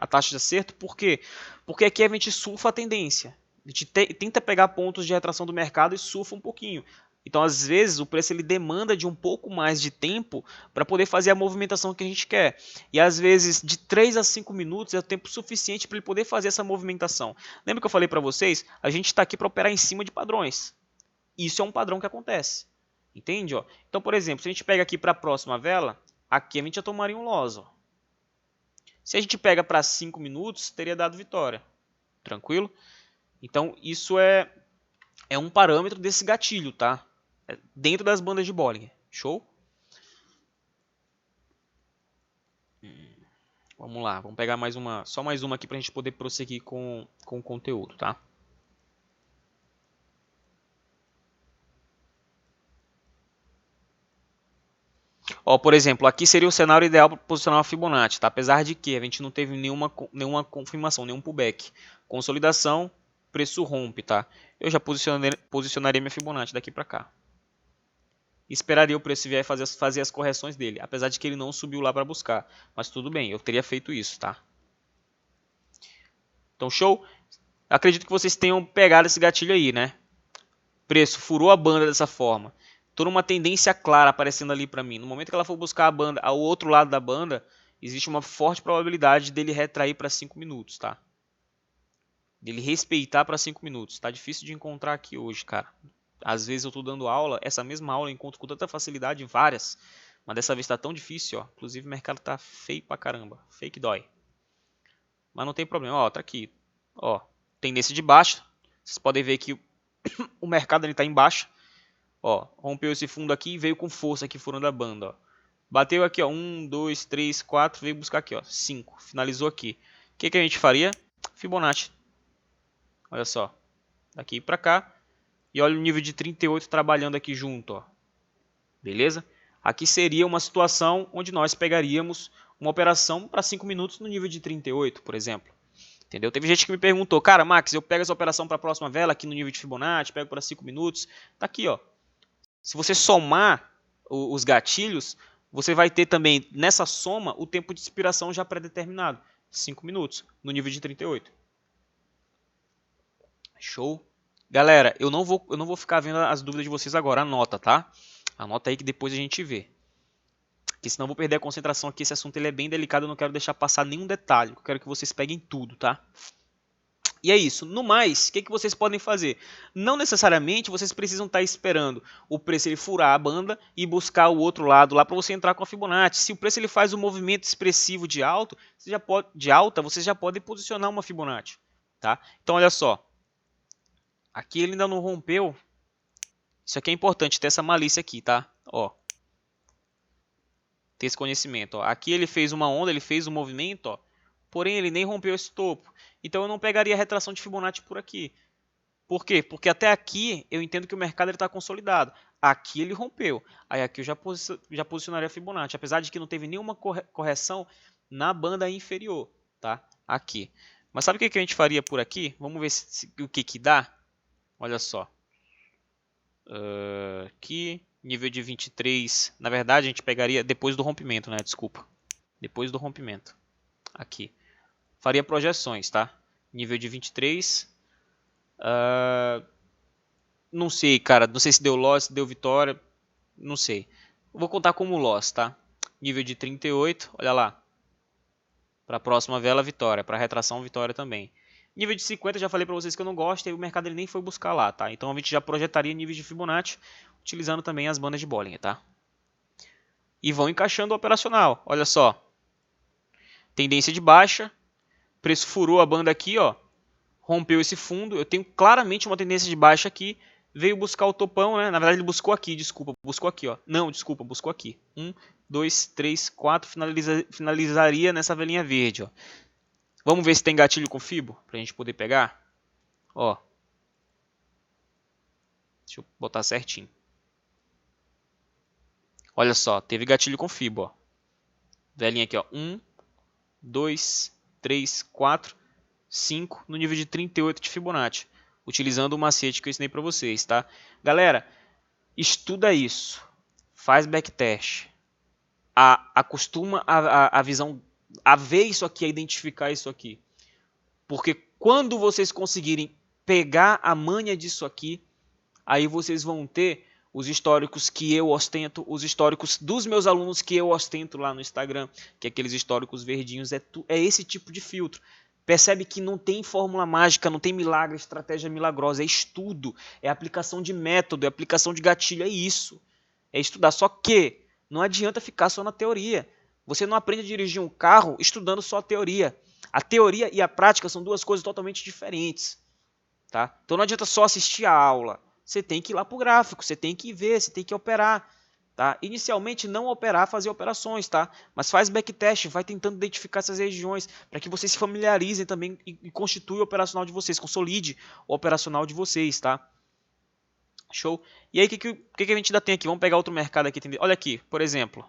taxa de acerto. Por quê? Porque aqui a gente surfa a tendência. A gente tenta pegar pontos de retração do mercado e surfa um pouquinho. Então, às vezes, o preço ele demanda de um pouco mais de tempo para poder fazer a movimentação que a gente quer. E, às vezes, de 3 a 5 minutos é o tempo suficiente para ele poder fazer essa movimentação. Lembra que eu falei para vocês? A gente está aqui para operar em cima de padrões. Isso é um padrão que acontece. Entende? Ó? Então, por exemplo, se a gente pega aqui para a próxima vela, aqui a gente já tomaria um loss. Ó. Se a gente pega para 5 minutos, teria dado vitória. Tranquilo? Então, isso é um parâmetro desse gatilho, tá? Dentro das bandas de Bollinger. Show? Vamos lá, vamos pegar mais uma, só mais uma aqui para a gente poder prosseguir com o conteúdo, tá? Ó, por exemplo, aqui seria o cenário ideal para posicionar uma Fibonacci, tá? Apesar de que a gente não teve nenhuma confirmação, nenhum pullback. Consolidação, preço rompe, tá? Eu já posicionaria minha Fibonacci daqui para cá. Esperaria o preço vier fazer as correções dele, apesar de que ele não subiu lá para buscar. Mas tudo bem, eu teria feito isso, tá? Então, show? Acredito que vocês tenham pegado esse gatilho aí, né? Preço furou a banda dessa forma. Toda uma tendência clara aparecendo ali para mim. No momento que ela for buscar a banda ao outro lado da banda, existe uma forte probabilidade dele retrair para 5 minutos, tá? Dele respeitar para 5 minutos. Tá difícil de encontrar aqui hoje, cara. Às vezes eu estou dando aula, essa mesma aula eu encontro com tanta facilidade em várias, mas dessa vez está tão difícil, ó. Inclusive o mercado tá feio pra caramba, fake dói. Mas não tem problema, ó, tá aqui, ó, tendência de baixa. Vocês podem ver que o mercado está em baixa, ó, rompeu esse fundo aqui e veio com força aqui furando a banda, ó. Bateu aqui, ó, 1, 2, 3, 4, veio buscar aqui, ó, 5, finalizou aqui. O que a gente faria? Fibonacci. Olha só, daqui pra cá. E olha o nível de 38 trabalhando aqui junto, ó. Beleza? Aqui seria uma situação onde nós pegaríamos uma operação para 5 minutos no nível de 38, por exemplo. Entendeu? Teve gente que me perguntou, cara, Max, eu pego essa operação para a próxima vela aqui no nível de Fibonacci, pego para 5 minutos. Tá aqui, ó. Se você somar os gatilhos, você vai ter também nessa soma o tempo de expiração já pré-determinado. 5 minutos no nível de 38. Show? Galera, eu não vou ficar vendo as dúvidas de vocês agora, anota, tá? Anota aí que depois a gente vê. Porque senão eu vou perder a concentração aqui, esse assunto ele é bem delicado, eu não quero deixar passar nenhum detalhe, eu quero que vocês peguem tudo, tá? E é isso. No mais, o que vocês podem fazer? Não necessariamente vocês precisam estar esperando o preço ele furar a banda e buscar o outro lado lá para você entrar com a Fibonacci. Se o preço ele faz um movimento expressivo de alta, vocês já podem posicionar uma Fibonacci. tá? Então olha só, aqui ele ainda não rompeu. Isso aqui é importante, ter essa malícia aqui, tá? Ó, ter esse conhecimento. Ó. Aqui ele fez uma onda, ele fez um movimento, ó, porém ele nem rompeu esse topo. Então eu não pegaria a retração de Fibonacci por aqui. Por quê? Porque até aqui eu entendo que o mercado está consolidado. Aqui ele rompeu. Aí aqui eu já posicionaria a Fibonacci, apesar de que não teve nenhuma correção na banda inferior, tá? Aqui. Mas sabe o que a gente faria por aqui? Vamos ver o que dá. Olha só. Aqui, nível de 23. Na verdade, a gente pegaria depois do rompimento, né? Desculpa. Depois do rompimento. Aqui. Faria projeções, tá? Nível de 23. Não sei, cara. Não sei se deu loss, se deu vitória. Não sei. Vou contar como loss, tá? Nível de 38. Olha lá. Para a próxima vela, vitória. Para retração, vitória também. Nível de 50, já falei para vocês que eu não gosto. E o mercado ele nem foi buscar lá, tá? Então a gente já projetaria níveis de Fibonacci. Utilizando também as bandas de Bollinger, tá? E vão encaixando o operacional. Olha só. Tendência de baixa. Preço furou a banda aqui, ó. Rompeu esse fundo. Eu tenho claramente uma tendência de baixa aqui. Veio buscar o topão, né? Na verdade, ele buscou aqui, desculpa. Buscou aqui, ó. Não, desculpa, buscou aqui. 1, 2, 3, 4. Finalizaria nessa velinha verde, ó. Vamos ver se tem gatilho com Fibo, pra gente poder pegar. Ó. Deixa eu botar certinho. Olha só, teve gatilho com Fibo, ó. Velinha aqui, ó. 1, 2, 3, 4, 5 no nível de 38 de Fibonacci. Utilizando o macete que eu ensinei para vocês, tá? Galera, estuda isso. Faz backtest. Acostuma a visão, a ver isso aqui, a identificar isso aqui. Porque quando vocês conseguirem pegar a manha disso aqui, aí vocês vão ter os históricos que eu ostento, os históricos dos meus alunos que eu ostento lá no Instagram, que é aqueles históricos verdinhos, é esse tipo de filtro. Percebe que não tem fórmula mágica, não tem milagre, estratégia milagrosa, é estudo, é aplicação de método, é aplicação de gatilho, é isso. É estudar, só que não adianta ficar só na teoria. Você não aprende a dirigir um carro estudando só a teoria. A teoria e a prática são duas coisas totalmente diferentes. Tá? Então não adianta só assistir a aula. Você tem que ir lá para o gráfico, você tem que ver, você tem que operar. Tá? Inicialmente não operar, fazer operações, tá? Mas faz backtest, vai tentando identificar essas regiões para que vocês se familiarizem também e constitui o operacional de vocês, consolide o operacional de vocês, tá? Show? E aí o que a gente ainda tem aqui? Vamos pegar outro mercado aqui. Olha aqui, por exemplo.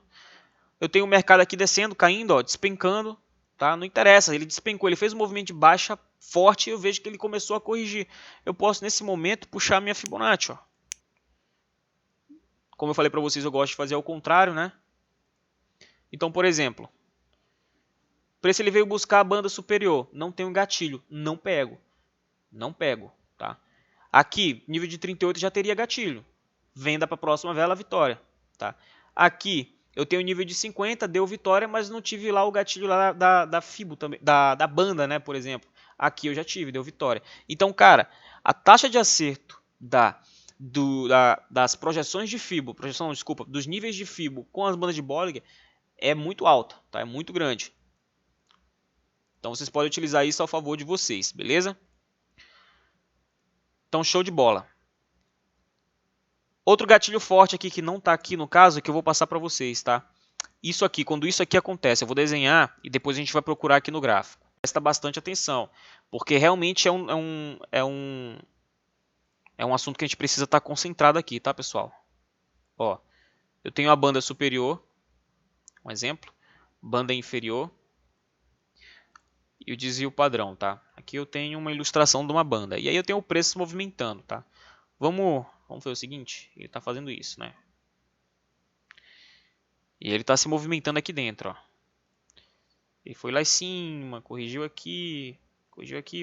Eu tenho um mercado aqui descendo, caindo, ó, despencando, tá? Não interessa, ele despencou, ele fez um movimento de baixa forte e eu vejo que ele começou a corrigir. Eu posso nesse momento puxar a minha Fibonacci, ó. Como eu falei para vocês, eu gosto de fazer ao contrário, né? Então, por exemplo, o preço ele veio buscar a banda superior, não tem um gatilho, não pego. Não pego, tá? Aqui, nível de 38 já teria gatilho. Venda para a próxima vela, vitória, tá? Aqui, eu tenho nível de 50, deu vitória, mas não tive lá o gatilho lá da Fibo também, da banda, né, por exemplo. Aqui eu já tive, deu vitória. Então, cara, a taxa de acerto das projeções de Fibo, dos níveis de Fibo com as bandas de Bollinger é muito alta, tá? É muito grande. Então vocês podem utilizar isso a favor de vocês, beleza? Então show de bola. Outro gatilho forte aqui que não está aqui no caso, que eu vou passar para vocês, tá? Isso aqui, quando isso aqui acontece, eu vou desenhar e depois a gente vai procurar aqui no gráfico. Presta bastante atenção, porque realmente é um assunto que a gente precisa estar concentrado aqui, tá, pessoal? Ó, eu tenho a banda superior, um exemplo, banda inferior e o desvio padrão, tá? Aqui eu tenho uma ilustração de uma banda e aí eu tenho o preço se movimentando, tá? Vamos fazer o seguinte, ele está fazendo isso, né? E ele está se movimentando aqui dentro, ó. Ele foi lá em cima, corrigiu aqui,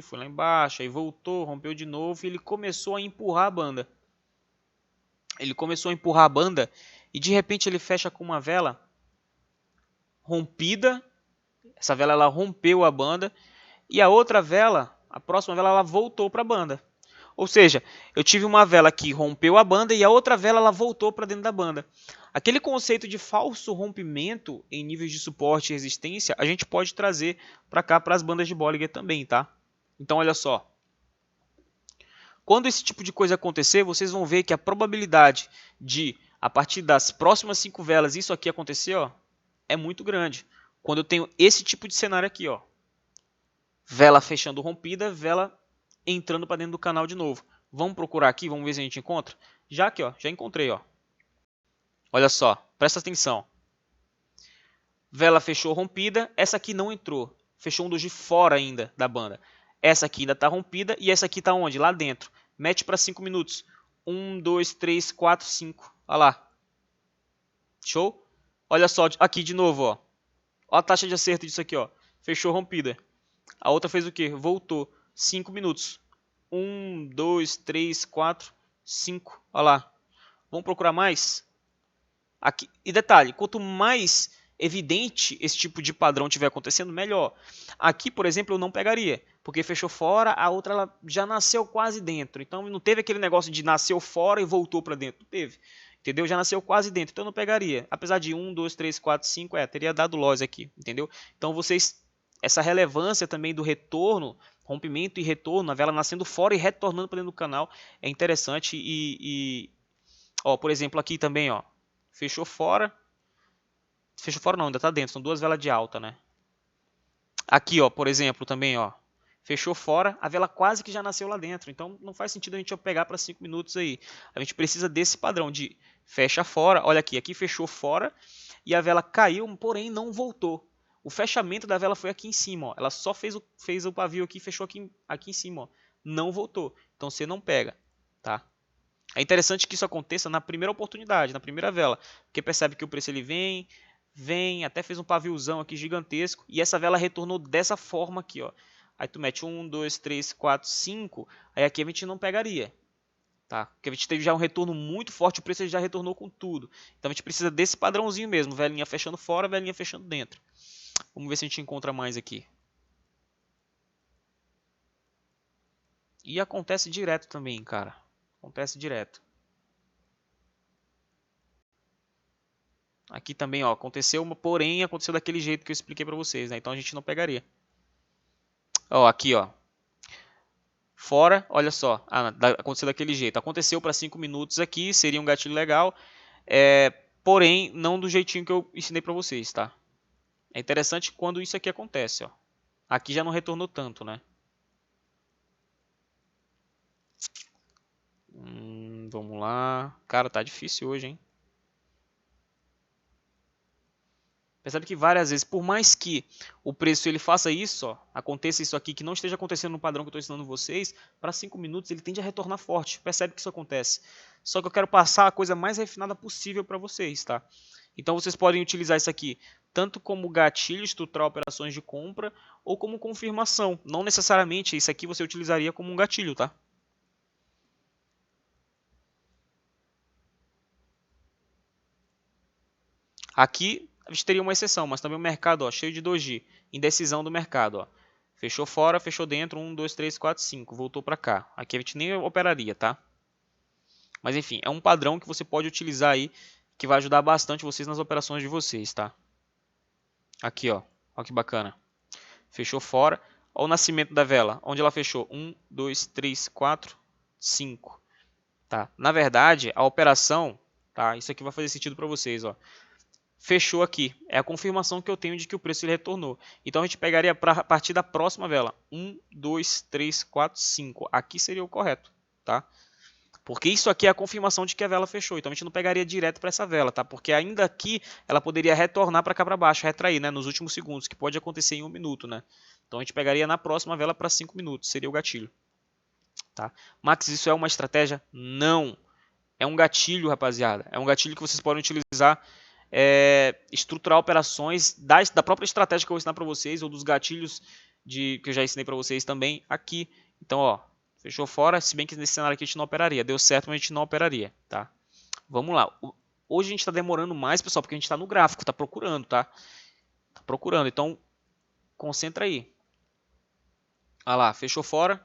foi lá embaixo, aí voltou, rompeu de novo e ele começou a empurrar a banda. Ele começou a empurrar a banda e de repente ele fecha com uma vela rompida. Essa vela ela rompeu a banda e a outra vela, a próxima vela, ela voltou para a banda. Ou seja, eu tive uma vela que rompeu a banda e a outra vela ela voltou para dentro da banda. Aquele conceito de falso rompimento em níveis de suporte e resistência, a gente pode trazer para cá para as bandas de Bollinger também, tá? Então, olha só. Quando esse tipo de coisa acontecer, vocês vão ver que a probabilidade de, a partir das próximas 5 velas, isso aqui acontecer, ó, é muito grande. Quando eu tenho esse tipo de cenário aqui, ó. Vela fechando rompida, vela entrando para dentro do canal de novo. Vamos procurar aqui, vamos ver se a gente encontra. Já aqui, ó, já encontrei, ó. Olha só, presta atenção. Vela fechou rompida, essa aqui não entrou. Fechou um dos de fora ainda da banda. Essa aqui ainda está rompida e essa aqui está onde? Lá dentro. Mete para 5 minutos. 1, 2, 3, 4, 5. Olha lá. Show? Olha só, aqui de novo, ó. Olha a taxa de acerto disso aqui, ó. Fechou rompida. A outra fez o quê? Voltou. 5 minutos. 1, 2, 3, 4, 5. Olha lá. Vamos procurar mais? Aqui. E detalhe, quanto mais evidente esse tipo de padrão estiver acontecendo, melhor. Aqui, por exemplo, eu não pegaria, porque fechou fora, a outra ela já nasceu quase dentro. Então não teve aquele negócio de nasceu fora e voltou para dentro. Não teve. Entendeu? Já nasceu quase dentro, então eu não pegaria. Apesar de 1, 2, 3, 4, 5, teria dado loss aqui, entendeu? Então vocês, essa relevância também do retorno, rompimento e retorno, a vela nascendo fora e retornando para dentro do canal, é interessante ó, por exemplo, aqui também, ó, fechou fora não, ainda está dentro, são duas velas de alta, né? Aqui, ó, por exemplo, também, ó, fechou fora, a vela quase que já nasceu lá dentro, então não faz sentido a gente pegar para 5 minutos aí. A gente precisa desse padrão de fecha fora, olha aqui fechou fora e a vela caiu, porém não voltou. O fechamento da vela foi aqui em cima, ó. Ela só fez o pavio aqui, fechou aqui em cima, ó. Não voltou. Então você não pega, tá? É interessante que isso aconteça na primeira oportunidade, na primeira vela, porque percebe que o preço ele vem, até fez um paviozão aqui gigantesco, e essa vela retornou dessa forma aqui, ó. Aí tu mete 1, 2, 3, 4, 5, aí aqui a gente não pegaria, tá? Porque a gente teve já um retorno muito forte, o preço já retornou com tudo. Então a gente precisa desse padrãozinho mesmo, velinha fechando fora, velinha fechando dentro. Vamos ver se a gente encontra mais aqui. E acontece direto também, cara. Acontece direto. Aqui também, ó, aconteceu, porém aconteceu daquele jeito que eu expliquei para vocês, né? Então a gente não pegaria. Ó, aqui, ó. Fora, olha só, aconteceu daquele jeito. Aconteceu para 5 minutos aqui, seria um gatilho legal, porém não do jeitinho que eu ensinei para vocês, tá? É interessante quando isso aqui acontece, ó. Aqui já não retornou tanto, né? Vamos lá. Cara, tá difícil hoje, hein? Percebe que várias vezes, por mais que o preço ele faça isso, ó, aconteça isso aqui, que não esteja acontecendo no padrão que eu estou ensinando vocês, para 5 minutos ele tende a retornar forte. Percebe que isso acontece. Só que eu quero passar a coisa mais refinada possível para vocês, tá? Então vocês podem utilizar isso aqui tanto como gatilho, estruturar operações de compra, ou como confirmação. Não necessariamente isso aqui você utilizaria como um gatilho, tá? Aqui a gente teria uma exceção, mas também o mercado, ó, cheio de doji, indecisão do mercado, ó. Fechou fora, fechou dentro, 1, 2, 3, 4, 5, voltou para cá. Aqui a gente nem operaria, tá? Mas enfim, é um padrão que você pode utilizar aí, que vai ajudar bastante vocês nas operações de vocês, tá? Aqui, ó, ó que bacana. Fechou fora, ó o nascimento da vela, onde ela fechou, 1, 2, 3, 4, 5, tá? Na verdade, a operação, tá? Isso aqui vai fazer sentido para vocês, ó. Fechou aqui. É a confirmação que eu tenho de que o preço ele retornou. Então a gente pegaria a partir da próxima vela. 1, 2, 3, 4, 5. Aqui seria o correto, tá? Porque isso aqui é a confirmação de que a vela fechou. Então a gente não pegaria direto para essa vela, tá? Porque ainda aqui ela poderia retornar para cá para baixo, retrair, né? Nos últimos segundos, que pode acontecer em 1 minuto, né? Então a gente pegaria na próxima vela para 5 minutos. Seria o gatilho, tá? Max, isso é uma estratégia? Não. É um gatilho, rapaziada. É um gatilho que vocês podem utilizar, estruturar operações da própria estratégia que eu vou ensinar para vocês, ou dos gatilhos que eu já ensinei para vocês também aqui. Então, ó, fechou fora, se bem que nesse cenário aqui a gente não operaria. Deu certo, mas a gente não operaria, tá? Vamos lá. Hoje a gente está demorando mais, pessoal, porque a gente está no gráfico, está procurando, tá? Tá procurando, então concentra aí. Olha lá, fechou fora,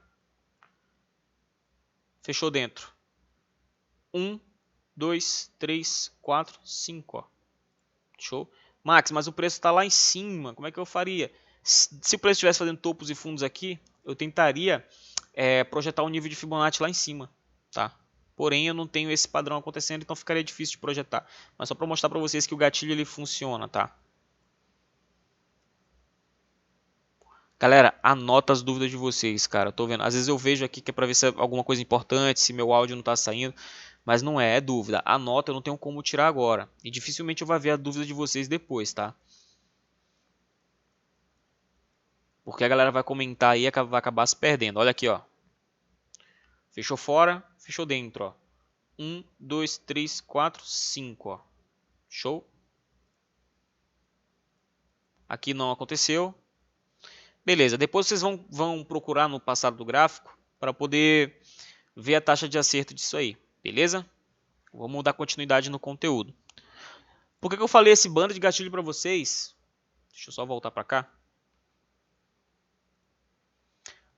fechou dentro. 1, 2, 3, 4, 5, ó. Show. Max, mas o preço está lá em cima, como é que eu faria? Se o preço estivesse fazendo topos e fundos aqui, eu tentaria projetar um nível de Fibonacci lá em cima, tá? Porém, eu não tenho esse padrão acontecendo, então ficaria difícil de projetar. Mas só para mostrar para vocês que o gatilho ele funciona, tá? Galera, anota as dúvidas de vocês, cara. Eu tô vendo. Às vezes eu vejo aqui que é para ver se é alguma coisa importante, se meu áudio não tá saindo, mas não é, é dúvida. Anota, eu não tenho como tirar agora. E dificilmente eu vou ver a dúvida de vocês depois, tá? Porque a galera vai comentar aí e vai acabar se perdendo. Olha aqui, ó. Fechou fora, fechou dentro, ó. 1, 2, 3, 4, 5, ó. Show? Aqui não aconteceu. Beleza, depois vocês vão procurar no passado do gráfico para poder ver a taxa de acerto disso aí. Beleza? Vamos dar continuidade no conteúdo. Por que eu falei esse bando de gatilho para vocês? Deixa eu só voltar para cá.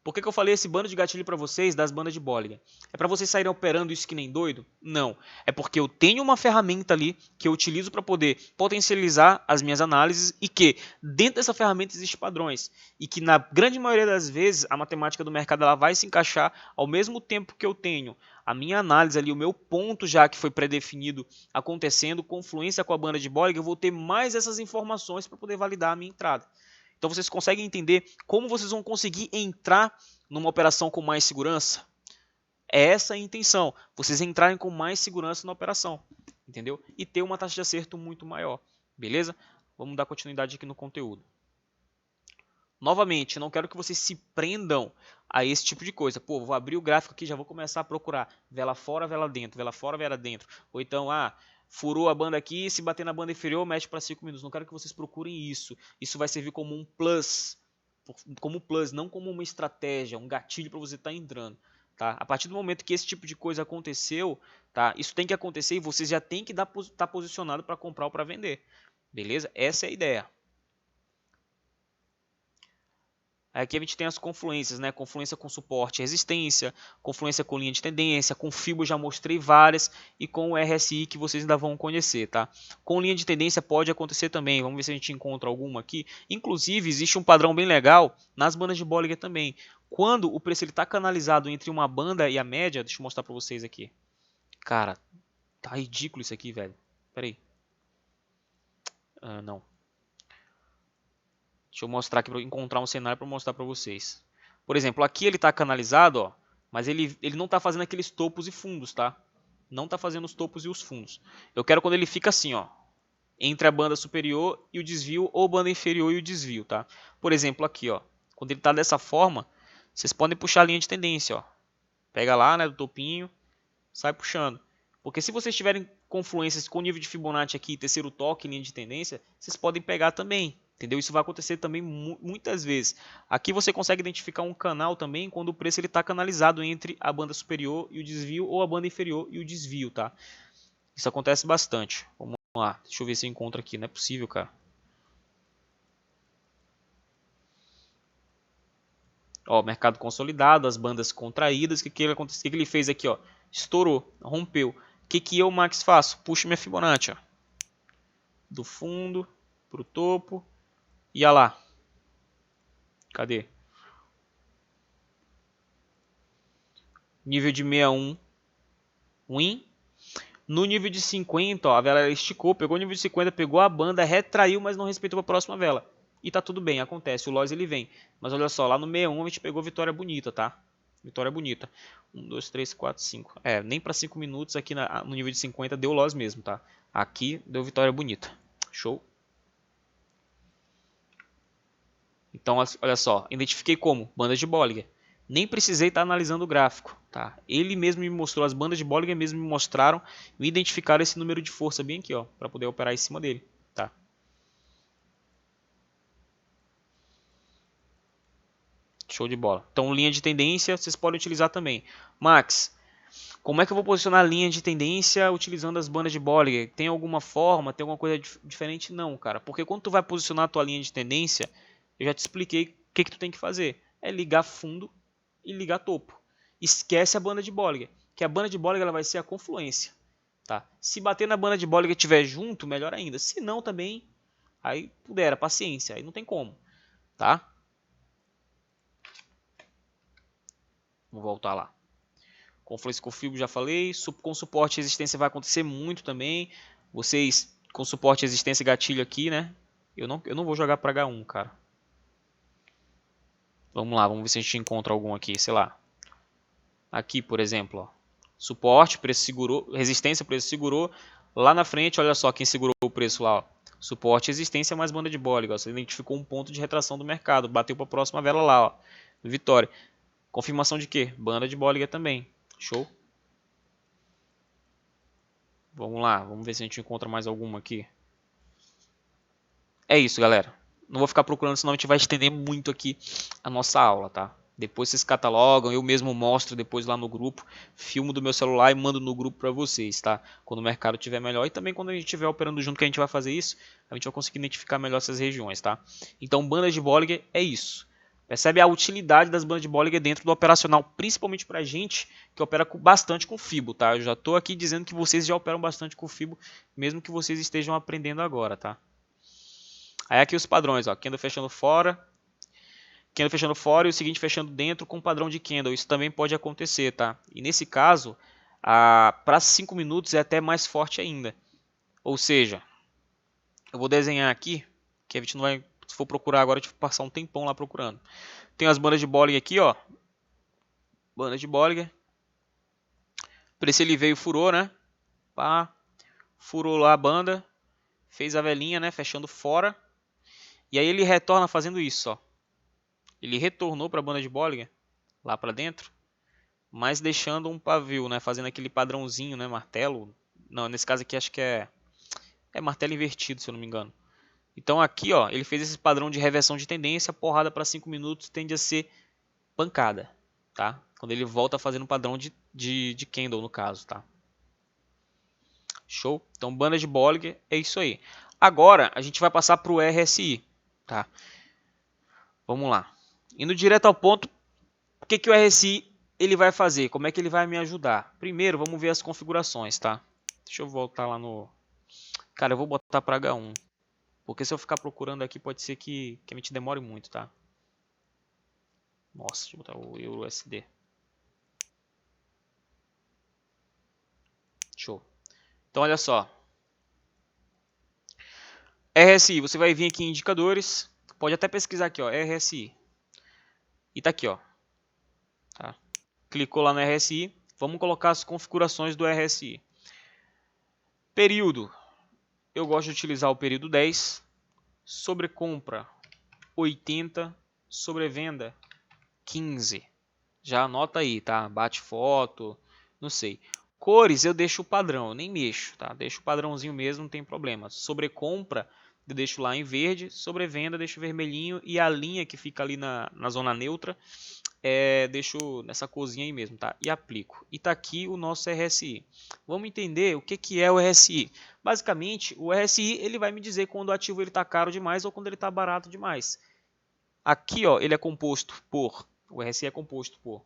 Por que eu falei esse bando de gatilho para vocês das bandas de Bollinger? É para vocês saírem operando isso que nem doido? Não. É porque eu tenho uma ferramenta ali que eu utilizo para poder potencializar as minhas análises e que dentro dessa ferramenta existem padrões. E que na grande maioria das vezes a matemática do mercado ela vai se encaixar ao mesmo tempo que eu tenho a minha análise ali, o meu ponto já que foi pré-definido acontecendo, confluência com a banda de Bollinger, eu vou ter mais essas informações para poder validar a minha entrada. Então vocês conseguem entender como vocês vão conseguir entrar numa operação com mais segurança? É essa a intenção, vocês entrarem com mais segurança na operação, entendeu? E ter uma taxa de acerto muito maior, beleza? Vamos dar continuidade aqui no conteúdo. Novamente, não quero que vocês se prendam a esse tipo de coisa. Pô, vou abrir o gráfico aqui, já vou começar a procurar vela fora, vela dentro, vela fora, vela dentro. Ou então, furou a banda aqui, se bater na banda inferior, mexe para 5 minutos. Não quero que vocês procurem isso. Isso vai servir como um plus, não como uma estratégia, um gatilho para você estar entrando. Tá? A partir do momento que esse tipo de coisa aconteceu, tá? Isso tem que acontecer e vocês já tem que estar posicionado para comprar ou para vender. Beleza? Essa é a ideia. Aqui a gente tem as confluências, né? Confluência com suporte e resistência, confluência com linha de tendência, com FIBO já mostrei várias e com o RSI que vocês ainda vão conhecer, tá? Com linha de tendência pode acontecer também, vamos ver se a gente encontra alguma aqui. Inclusive existe um padrão bem legal nas bandas de Bollinger também. Quando o preço está canalizado entre uma banda e a média, deixa eu mostrar para vocês aqui. Cara, tá ridículo isso aqui, velho. Pera aí. Não. Deixa eu mostrar aqui para encontrar um cenário para mostrar para vocês. Por exemplo, aqui ele está canalizado, ó, mas ele não está fazendo aqueles topos e fundos, tá? Não está fazendo os topos e os fundos. Eu quero quando ele fica assim, ó, entre a banda superior e o desvio ou banda inferior e o desvio, tá? Por exemplo, aqui, ó, quando ele está dessa forma, vocês podem puxar a linha de tendência, ó. Pega lá, né, do topinho, sai puxando. Porque se vocês tiverem confluências com nível de Fibonacci aqui, terceiro toque, linha de tendência, vocês podem pegar também. Entendeu? Isso vai acontecer também muitas vezes. Aqui você consegue identificar um canal também quando o preço está canalizado entre a banda superior e o desvio ou a banda inferior e o desvio, tá? Isso acontece bastante. Vamos lá, deixa eu ver se eu encontro aqui. Não é possível, cara. Ó, mercado consolidado, as bandas contraídas. O que ele fez aqui? Ó? Estourou, rompeu. O que eu, Max, faço? Puxo minha Fibonacci. Ó. Do fundo para o topo. E olha lá. Cadê? Nível de 61. Win. No nível de 50, ó, a vela esticou, pegou o nível de 50, pegou a banda, retraiu, mas não respeitou a próxima vela. E tá tudo bem, acontece, o loss ele vem. Mas olha só, lá no 61 a gente pegou vitória bonita, tá? Vitória bonita. 1, 2, 3, 4, 5. Nem para 5 minutos aqui no nível de 50 deu loss mesmo, tá? Aqui deu vitória bonita. Show? Então, olha só, identifiquei como? Bandas de Bollinger. Nem precisei estar analisando o gráfico, tá? Ele mesmo me mostrou, as bandas de Bollinger mesmo me mostraram, me identificaram esse número de força bem aqui, ó, para poder operar em cima dele, tá? Show de bola. Então, linha de tendência, vocês podem utilizar também. Max, como é que eu vou posicionar a linha de tendência utilizando as bandas de Bollinger? Tem alguma forma, tem alguma coisa diferente? Não, cara. Porque quando tu vai posicionar a tua linha de tendência, eu já te expliquei o que tu tem que fazer. É ligar fundo e ligar topo. Esquece a banda de Bollinger, que a banda de Bollinger ela vai ser a confluência. Tá? Se bater na banda de Bollinger e estiver junto, melhor ainda. Se não, também, aí pudera, paciência, aí não tem como. Tá? Vamos voltar lá. Confluência com FIBO já falei. Com suporte e resistência vai acontecer muito também. Vocês com suporte, resistência e gatilho aqui, né? Eu não vou jogar para H1, cara. Vamos lá, vamos ver se a gente encontra algum aqui, sei lá. Aqui, por exemplo, ó. Suporte, preço segurou, resistência, preço segurou. Lá na frente, olha só quem segurou o preço lá, ó. Suporte, resistência mais banda de Bollinger. Você identificou um ponto de retração do mercado, bateu para a próxima vela lá, ó. Vitória. Confirmação de quê? Banda de Bollinger também. Show? Vamos lá, vamos ver se a gente encontra mais alguma aqui. É isso, galera. Não vou ficar procurando, senão a gente vai estender muito aqui a nossa aula, tá? Depois vocês catalogam, eu mesmo mostro depois lá no grupo, filmo do meu celular e mando no grupo para vocês, tá? Quando o mercado estiver melhor e também quando a gente estiver operando junto que a gente vai fazer isso, a gente vai conseguir identificar melhor essas regiões, tá? Então, bandas de Bollinger é isso. Percebe a utilidade das bandas de Bollinger dentro do operacional, principalmente para a gente que opera bastante com FIBO, tá? Eu já estou aqui dizendo que vocês já operam bastante com FIBO, mesmo que vocês estejam aprendendo agora, tá? Aí aqui os padrões, ó, candle fechando fora e o seguinte fechando dentro com padrão de candle. Isso também pode acontecer, tá? E nesse caso, para 5 minutos é até mais forte ainda. Ou seja, eu vou desenhar aqui, que a gente não vai, se for procurar agora, a gente vai passar um tempão lá procurando. Tem as bandas de Bollinger aqui, ó. Bandas de Bollinger. Preço ele veio, furou, né? Pá, furou lá a banda, fez a velinha, né? Fechando fora. E aí ele retorna fazendo isso, ó. Ele retornou para a banda de Bollinger, lá para dentro, mas deixando um pavio, né? Fazendo aquele padrãozinho, né? Martelo. Não, nesse caso aqui acho que é martelo invertido, se eu não me engano. Então aqui, ó, ele fez esse padrão de reversão de tendência, porrada para 5 minutos tende a ser pancada, tá? Quando ele volta fazendo um padrão de candle, no caso, tá? Show? Então, banda de Bollinger é isso aí. Agora, a gente vai passar para o RSI, tá? Vamos lá. Indo direto ao ponto, o que o RSI ele vai fazer? Como é que ele vai me ajudar? Primeiro, vamos ver as configurações, tá? Deixa eu voltar lá no... Cara, eu vou botar para H1. Porque se eu ficar procurando aqui, pode ser que a gente demore muito, tá? Nossa, deixa eu botar o EURUSD. Show. Então, olha só. RSI, você vai vir aqui em indicadores. Pode até pesquisar aqui, ó, RSI. E tá aqui, ó. Tá? Clicou lá no RSI. Vamos colocar as configurações do RSI. Período. Eu gosto de utilizar o período 10. Sobrecompra 80. Sobrevenda 15. Já anota aí, tá? Bate foto, não sei. Cores eu deixo o padrão, eu nem mexo, tá? Deixo o padrãozinho mesmo, não tem problema. Sobrecompra eu deixo lá em verde, sobrevenda eu deixo vermelhinho e a linha que fica ali na zona neutra deixo nessa corzinha aí mesmo, tá? E aplico. E tá aqui o nosso RSI. Vamos entender o que é o RSI. Basicamente, o RSI ele vai me dizer quando o ativo está caro demais ou quando ele está barato demais. Aqui, ó, ele é composto por... O RSI é composto por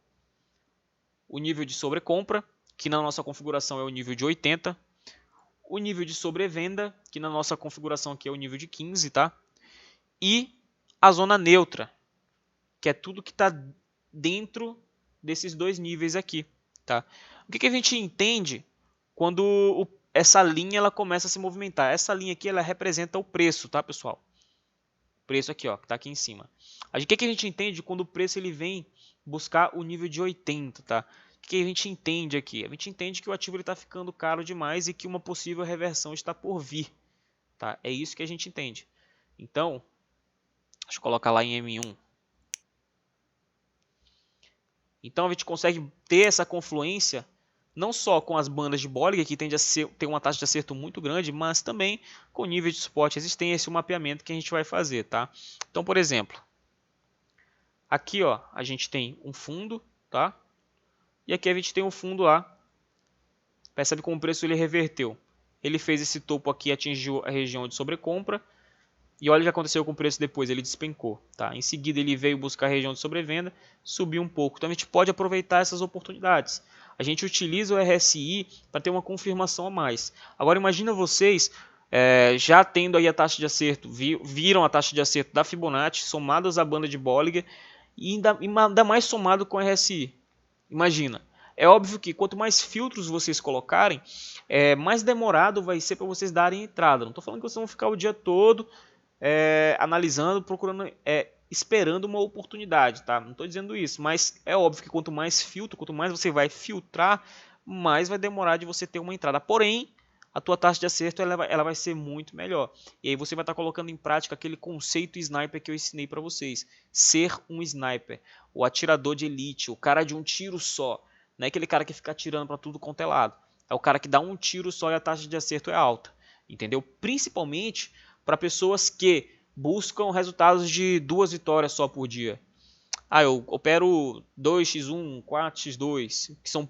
o nível de sobrecompra, que na nossa configuração é o nível de 80. O nível de sobrevenda, que na nossa configuração aqui é o nível de 15, tá? E a zona neutra, que é tudo que está dentro desses dois níveis aqui, tá? O que a gente entende quando essa linha ela começa a se movimentar? Essa linha aqui ela representa o preço, tá, pessoal? O preço aqui, ó, que está aqui em cima. O que a gente entende quando o preço ele vem buscar o nível de 80, tá? O que a gente entende aqui? A gente entende que o ativo está ficando caro demais e que uma possível reversão está por vir, tá? É isso que a gente entende. Então, deixa eu colocar lá em M1. Então a gente consegue ter essa confluência não só com as bandas de Bollinger, que tende a ter uma taxa de acerto muito grande, mas também com o nível de suporte resistência, o mapeamento que a gente vai fazer, tá? Então, por exemplo, aqui, ó, a gente tem um fundo, tá? E aqui a gente tem um fundo lá. Percebe como o preço ele reverteu. Ele fez esse topo aqui, atingiu a região de sobrecompra. E olha o que aconteceu com o preço depois, ele despencou. Tá? Em seguida ele veio buscar a região de sobrevenda, subiu um pouco. Então a gente pode aproveitar essas oportunidades. A gente utiliza o RSI para ter uma confirmação a mais. Agora imagina vocês já tendo aí a taxa de acerto, viram a taxa de acerto da Fibonacci, somadas à banda de Bollinger e ainda mais somado com o RSI. Imagina. É óbvio que quanto mais filtros vocês colocarem, mais demorado vai ser para vocês darem entrada. Não estou falando que vocês vão ficar o dia todo analisando, procurando, esperando uma oportunidade, tá? Não estou dizendo isso, mas é óbvio que quanto mais filtro, quanto mais você vai filtrar, mais vai demorar de você ter uma entrada. Porém, a tua taxa de acerto ela vai ser muito melhor. E aí você vai estar colocando em prática aquele conceito sniper que eu ensinei para vocês. Ser um sniper, o atirador de elite, o cara de um tiro só. Não é aquele cara que fica atirando para tudo quanto é lado. É o cara que dá um tiro só e a taxa de acerto é alta. Entendeu? Principalmente para pessoas que buscam resultados de 2 vitórias só por dia. Eu opero 2x1, 4x2, que são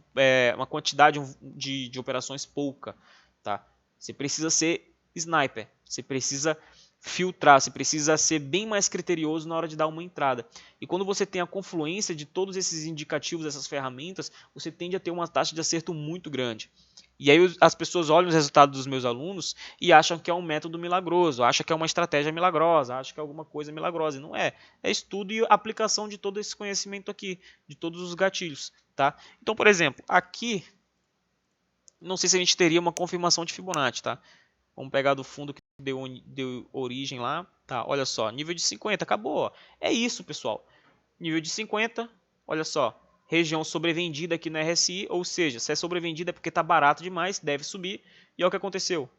uma quantidade de operações pouca. Tá? Você precisa ser sniper, você precisa filtrar, você precisa ser bem mais criterioso na hora de dar uma entrada. E quando você tem a confluência de todos esses indicativos, essas ferramentas, você tende a ter uma taxa de acerto muito grande. E aí as pessoas olham os resultados dos meus alunos e acham que é um método milagroso, acham que é uma estratégia milagrosa, acham que é alguma coisa milagrosa. E não é. É estudo e aplicação de todo esse conhecimento aqui, de todos os gatilhos. Tá? Então, por exemplo, aqui, não sei se a gente teria uma confirmação de Fibonacci. Tá? Vamos pegar do fundo que deu origem lá. Tá, olha só, nível de 50, acabou. Ó. É isso, pessoal. Nível de 50, olha só. Região sobrevendida aqui no RSI, ou seja, se é sobrevendida é porque está barato demais, deve subir. E é o que aconteceu.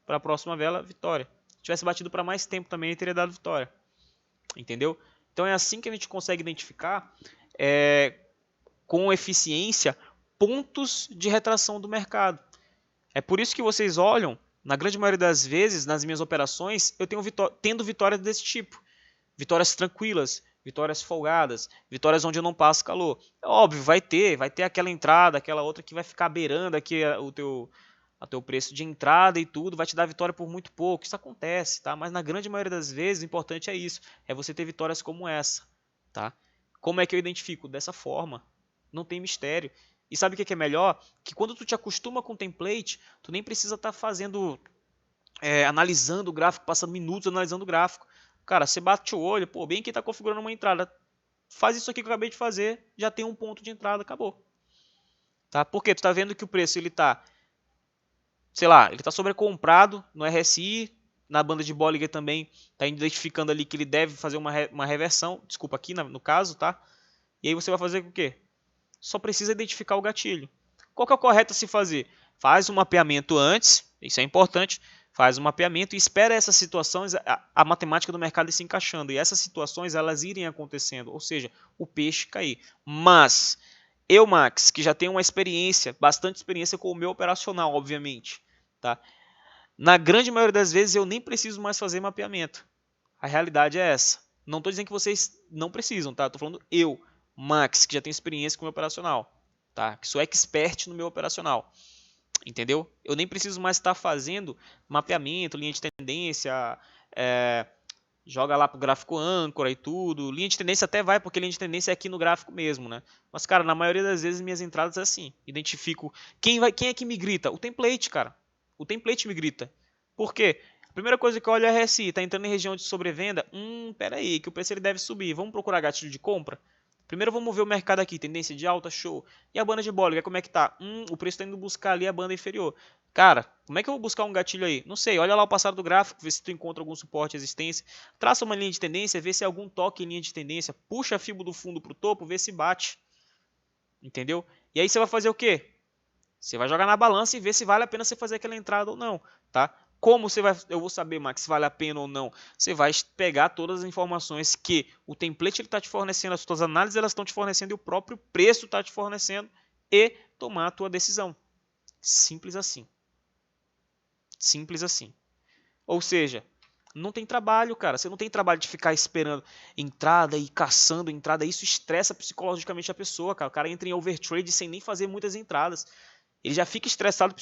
Para a próxima vela, vitória. Se tivesse batido para mais tempo também, teria dado vitória. Entendeu? Então é assim que a gente consegue identificar com eficiência pontos de retração do mercado. É por isso que vocês olham, na grande maioria das vezes, nas minhas operações, eu tenho tendo vitórias desse tipo. Vitórias tranquilas, vitórias folgadas, vitórias onde eu não passo calor. É óbvio, vai ter aquela entrada, aquela outra que vai ficar beirando aqui o teu preço de entrada e tudo, vai te dar vitória por muito pouco. Isso acontece, tá? Mas na grande maioria das vezes, o importante é isso, é você ter vitórias como essa, tá? Como é que eu identifico? Dessa forma. Não tem mistério. E sabe o que é melhor? Que quando tu te acostuma com o template, tu nem precisa estar fazendo, analisando o gráfico, passando minutos analisando o gráfico. Cara, você bate o olho, pô, bem que está configurando uma entrada. Faz isso aqui que eu acabei de fazer, já tem um ponto de entrada, acabou. Tá? Porque tu está vendo que o preço ele está, sei lá, ele está sobrecomprado no RSI, na banda de Bollinger também está identificando ali que ele deve fazer uma reversão, desculpa, aqui no caso, tá? E aí você vai fazer o quê? Só precisa identificar o gatilho. Qual que é o correto a se fazer? Faz um mapeamento antes, isso é importante, faz um mapeamento e espera essas situações, a matemática do mercado ir se encaixando, e essas situações elas irem acontecendo, ou seja, o peixe cair. Mas eu, Max, que já tenho uma experiência, bastante experiência com o meu operacional, obviamente, tá? Na grande maioria das vezes eu nem preciso mais fazer mapeamento. A realidade é essa. Não estou dizendo que vocês não precisam, tá? Estou falando eu, Max, que já tenho experiência com o meu operacional, tá? Que sou expert no meu operacional, entendeu? Eu nem preciso mais estar fazendo mapeamento, linha de tendência, joga lá pro gráfico âncora e tudo. Linha de tendência até vai, porque linha de tendência é aqui no gráfico mesmo, né? Mas, cara, na maioria das vezes minhas entradas é assim. Identifico quem é que me grita? O template, cara. O template me grita. Por quê? A primeira coisa que eu olho é RSI, tá entrando em região de sobrevenda. Pera aí, que o preço ele deve subir. Vamos procurar gatilho de compra? Primeiro vamos ver o mercado aqui, tendência de alta, show. E a banda de Bollinger, como é que tá? O preço está indo buscar ali a banda inferior. Cara, como é que eu vou buscar um gatilho aí? Não sei, olha lá o passado do gráfico, vê se tu encontra algum suporte e resistência. Traça uma linha de tendência, vê se há algum toque em linha de tendência. Puxa a fibra do fundo pro topo, vê se bate. Entendeu? E aí você vai fazer o quê? Você vai jogar na balança e ver se vale a pena você fazer aquela entrada ou não, tá? Como eu vou saber, Max, se vale a pena ou não? Você vai pegar todas as informações que o template está te fornecendo, as suas análises elas estão te fornecendo e o próprio preço está te fornecendo e tomar a tua decisão. Simples assim. Simples assim. Ou seja, não tem trabalho, cara. Você não tem trabalho de ficar esperando entrada e caçando entrada. Isso estressa psicologicamente a pessoa, cara. O cara entra em overtrade sem nem fazer muitas entradas. Ele já fica estressado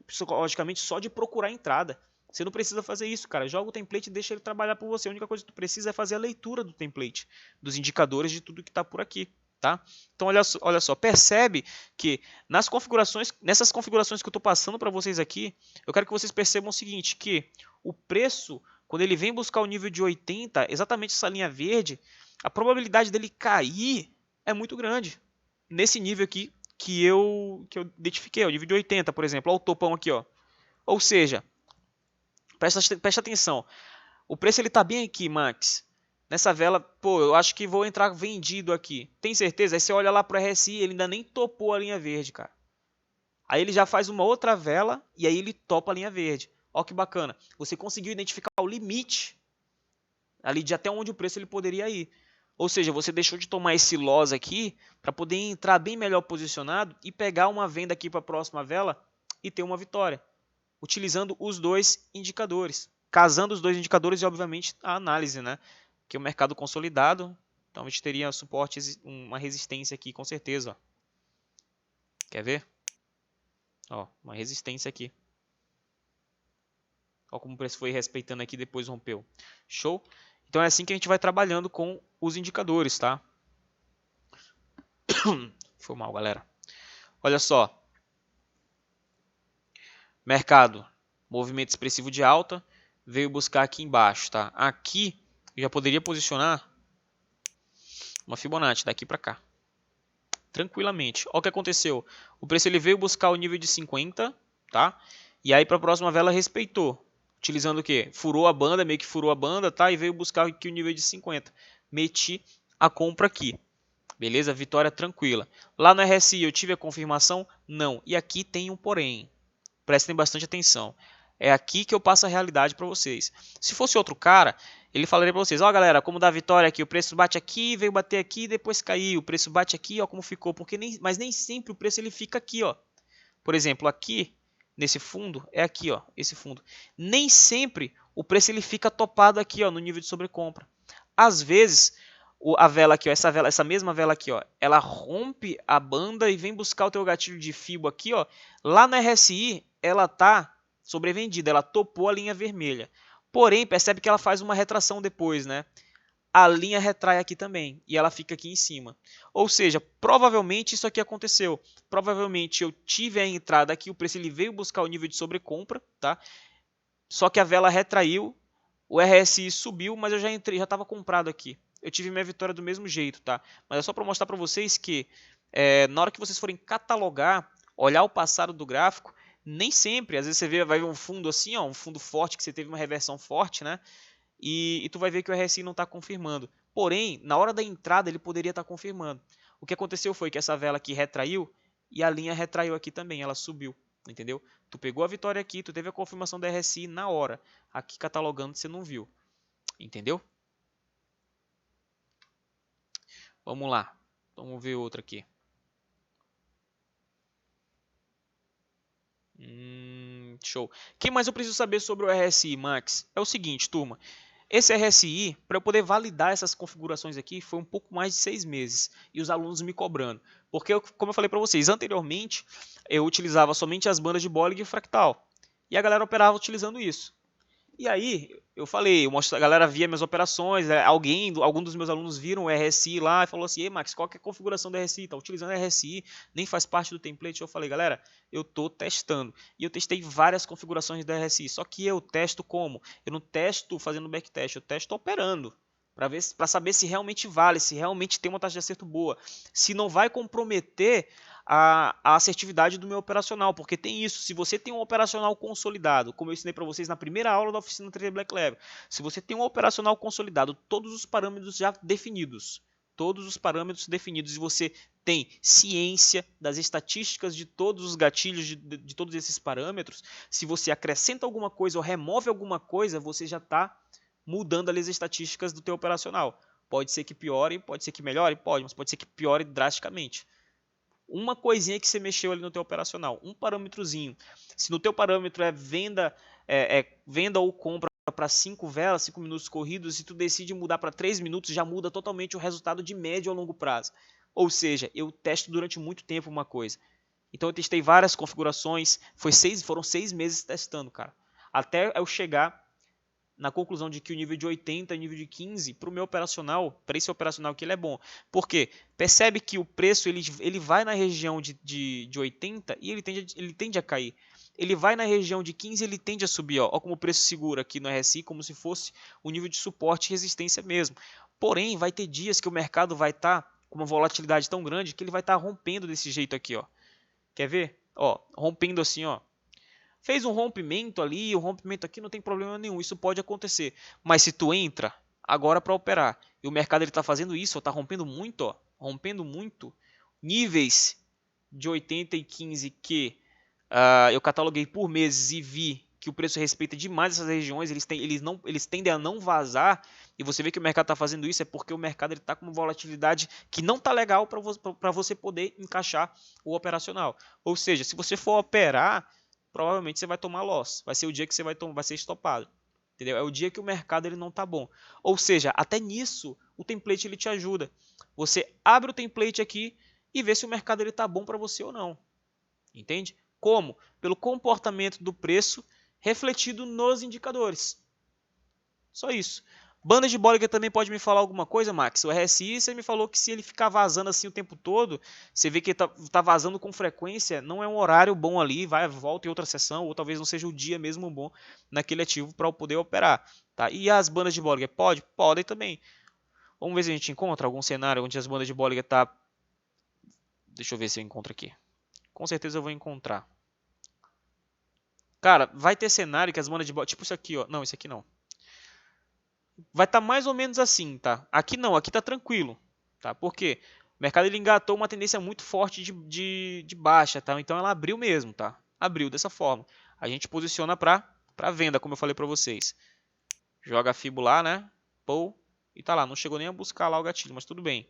psicologicamente só de procurar entrada. Você não precisa fazer isso, cara. Joga o template e deixa ele trabalhar por você. A única coisa que tu precisa é fazer a leitura do template, dos indicadores de tudo que está por aqui. Tá? Então olha só, percebe que nessas configurações que eu estou passando para vocês aqui, eu quero que vocês percebam o seguinte, que o preço, quando ele vem buscar o nível de 80, exatamente essa linha verde, a probabilidade dele cair é muito grande. nesse nível aqui que eu identifiquei, o nível de 80, por exemplo. Olha o topão aqui, ó. Ou seja, presta atenção. O preço ele tá bem aqui, Max. Nessa vela, pô, eu acho que vou entrar vendido aqui. Tem certeza? Aí você olha lá pro RSI, ele ainda nem topou a linha verde, cara. Aí ele já faz uma outra vela e aí ele topa a linha verde. Ó que bacana. Você conseguiu identificar o limite ali de até onde o preço ele poderia ir. Ou seja, você deixou de tomar esse loss aqui para poder entrar bem melhor posicionado e pegar uma venda aqui para a próxima vela e ter uma vitória, utilizando os dois indicadores, casando os dois indicadores e obviamente a análise, né? Que é o mercado consolidado, então a gente teria suporte, uma resistência aqui com certeza. Ó. Quer ver? Ó, uma resistência aqui. Olha como o preço foi respeitando aqui, depois rompeu. Show? Então é assim que a gente vai trabalhando com os indicadores, tá? Foi mal, galera. Olha só. Mercado, movimento expressivo de alta, veio buscar aqui embaixo, tá? Aqui eu já poderia posicionar uma Fibonacci daqui para cá. Tranquilamente. Olha o que aconteceu. O preço ele veio buscar o nível de 50, tá? E aí para a próxima vela respeitou. Utilizando o quê? Furou a banda, meio que furou a banda, tá? E veio buscar aqui o nível de 50. Meti a compra aqui. Beleza? Vitória tranquila. Lá no RSI eu tive a confirmação? Não. E aqui tem um porém. Prestem bastante atenção. É aqui que eu passo a realidade para vocês. Se fosse outro cara, ele falaria para vocês, ó galera, como dá vitória aqui, o preço bate aqui, veio bater aqui, depois caiu, o preço bate aqui, ó como ficou, mas nem sempre o preço ele fica aqui, ó. Por exemplo, aqui nesse fundo é aqui, ó, esse fundo. Nem sempre o preço ele fica topado aqui, ó, no nível de sobrecompra. Às vezes, a vela aqui, ó, essa mesma vela aqui, ó, ela rompe a banda e vem buscar o teu gatilho de Fibo aqui, ó. Lá no RSI, ela tá sobrevendida, ela topou a linha vermelha. Porém, percebe que ela faz uma retração depois, né? A linha retrai aqui também e ela fica aqui em cima. Ou seja, provavelmente isso aqui aconteceu. Provavelmente eu tive a entrada aqui, o preço ele veio buscar o nível de sobrecompra, tá? Só que a vela retraiu, o RSI subiu, mas eu já entrei, já estava comprado aqui. Eu tive minha vitória do mesmo jeito, tá? Mas é só para mostrar para vocês que na hora que vocês forem catalogar, olhar o passado do gráfico, nem sempre, às vezes você vai ver um fundo assim, ó, um fundo forte que você teve uma reversão forte, né? E tu vai ver que o RSI não está confirmando. Porém, na hora da entrada ele poderia estar confirmando. O que aconteceu foi que essa vela aqui retraiu e a linha retraiu aqui também, ela subiu, entendeu? Tu pegou a vitória aqui, tu teve a confirmação da RSI na hora. Aqui catalogando você não viu, entendeu? Vamos lá, vamos ver outra aqui. Show. O que mais eu preciso saber sobre o RSI, Max? É o seguinte, turma. Esse RSI, para eu poder validar essas configurações aqui, foi um pouco mais de 6 meses. E os alunos me cobrando. Porque, como eu falei para vocês, anteriormente eu utilizava somente as bandas de Bollinger e Fractal. E a galera operava utilizando isso. E aí, eu falei, a galera via minhas operações, algum dos meus alunos viram o RSI lá e falou assim, ei Max, qual que é a configuração do RSI? Tá utilizando o RSI, nem faz parte do template. Eu falei, galera, eu tô testando. E eu testei várias configurações do RSI, só que eu testo como? Eu não testo fazendo backtest, eu testo operando. Para saber se realmente vale, se realmente tem uma taxa de acerto boa, se não vai comprometer a assertividade do meu operacional, porque tem isso, se você tem um operacional consolidado, como eu ensinei para vocês na primeira aula da oficina Trader Black Label, se você tem um operacional consolidado, todos os parâmetros já definidos, e você tem ciência das estatísticas de todos os gatilhos de todos esses parâmetros, se você acrescenta alguma coisa ou remove alguma coisa, você já está mudando ali as estatísticas do teu operacional. Pode ser que piore, pode ser que melhore, pode, mas pode ser que piore drasticamente. Uma coisinha que você mexeu ali no teu operacional, um parâmetrozinho. Se no teu parâmetro é venda, venda ou compra para 5 velas, 5 minutos corridos, se tu decide mudar para 3 minutos, já muda totalmente o resultado de médio a longo prazo. Ou seja, eu testo durante muito tempo uma coisa. Então eu testei várias configurações, foram 6 meses testando, cara. Até eu chegar na conclusão de que o nível de 80 e o nível de 15 para o meu operacional, para esse operacional que ele é bom. Por quê? Percebe que o preço ele vai na região de 80 e ele tende a cair. Ele vai na região de 15 e ele tende a subir. Ó como o preço segura aqui no RSI, como se fosse o nível de suporte e resistência mesmo. Porém, vai ter dias que o mercado vai estar com uma volatilidade tão grande que ele vai estar rompendo desse jeito aqui, ó. Quer ver? Ó, rompendo assim, ó. Fez um rompimento ali, um rompimento aqui, não tem problema nenhum, isso pode acontecer. Mas se tu entra agora para operar e o mercado está fazendo isso, está rompendo muito, ó, rompendo muito, níveis de 80 e 15 que eu cataloguei por meses e vi que o preço respeita demais essas regiões, eles tendem a não vazar, e você vê que o mercado está fazendo isso, é porque o mercado está com uma volatilidade que não está legal para você poder encaixar o operacional. Ou seja, se você for operar, provavelmente você vai tomar loss, vai ser o dia que você vai ser estopado. Entendeu? É o dia que o mercado ele não está bom. Ou seja, até nisso o template ele te ajuda. Você abre o template aqui e vê se o mercado está bom para você ou não. Entende? Como? Pelo comportamento do preço refletido nos indicadores. Só isso. Banda de Bollinger também pode me falar alguma coisa, Max? O RSI, você me falou que se ele ficar vazando assim o tempo todo, você vê que tá vazando com frequência, não é um horário bom ali, volta em outra sessão, ou talvez não seja o dia mesmo bom naquele ativo para eu poder operar. Tá? E as bandas de Bollinger? Podem também. Vamos ver se a gente encontra algum cenário onde as bandas de Bollinger tá. Deixa eu ver se eu encontro aqui. Com certeza eu vou encontrar. Cara, vai ter cenário que as bandas de Bollinger... Tipo isso aqui, ó. Não, isso aqui não. Vai estar mais ou menos assim, tá? Aqui não, aqui tá tranquilo, tá? Por quê? O mercado ele engatou uma tendência muito forte de baixa, tá? Então ela abriu mesmo, tá? Abriu dessa forma. A gente posiciona para venda, como eu falei para vocês. Joga a Fibo lá, né? Pou, e tá lá. Não chegou nem a buscar lá o gatilho, mas tudo bem.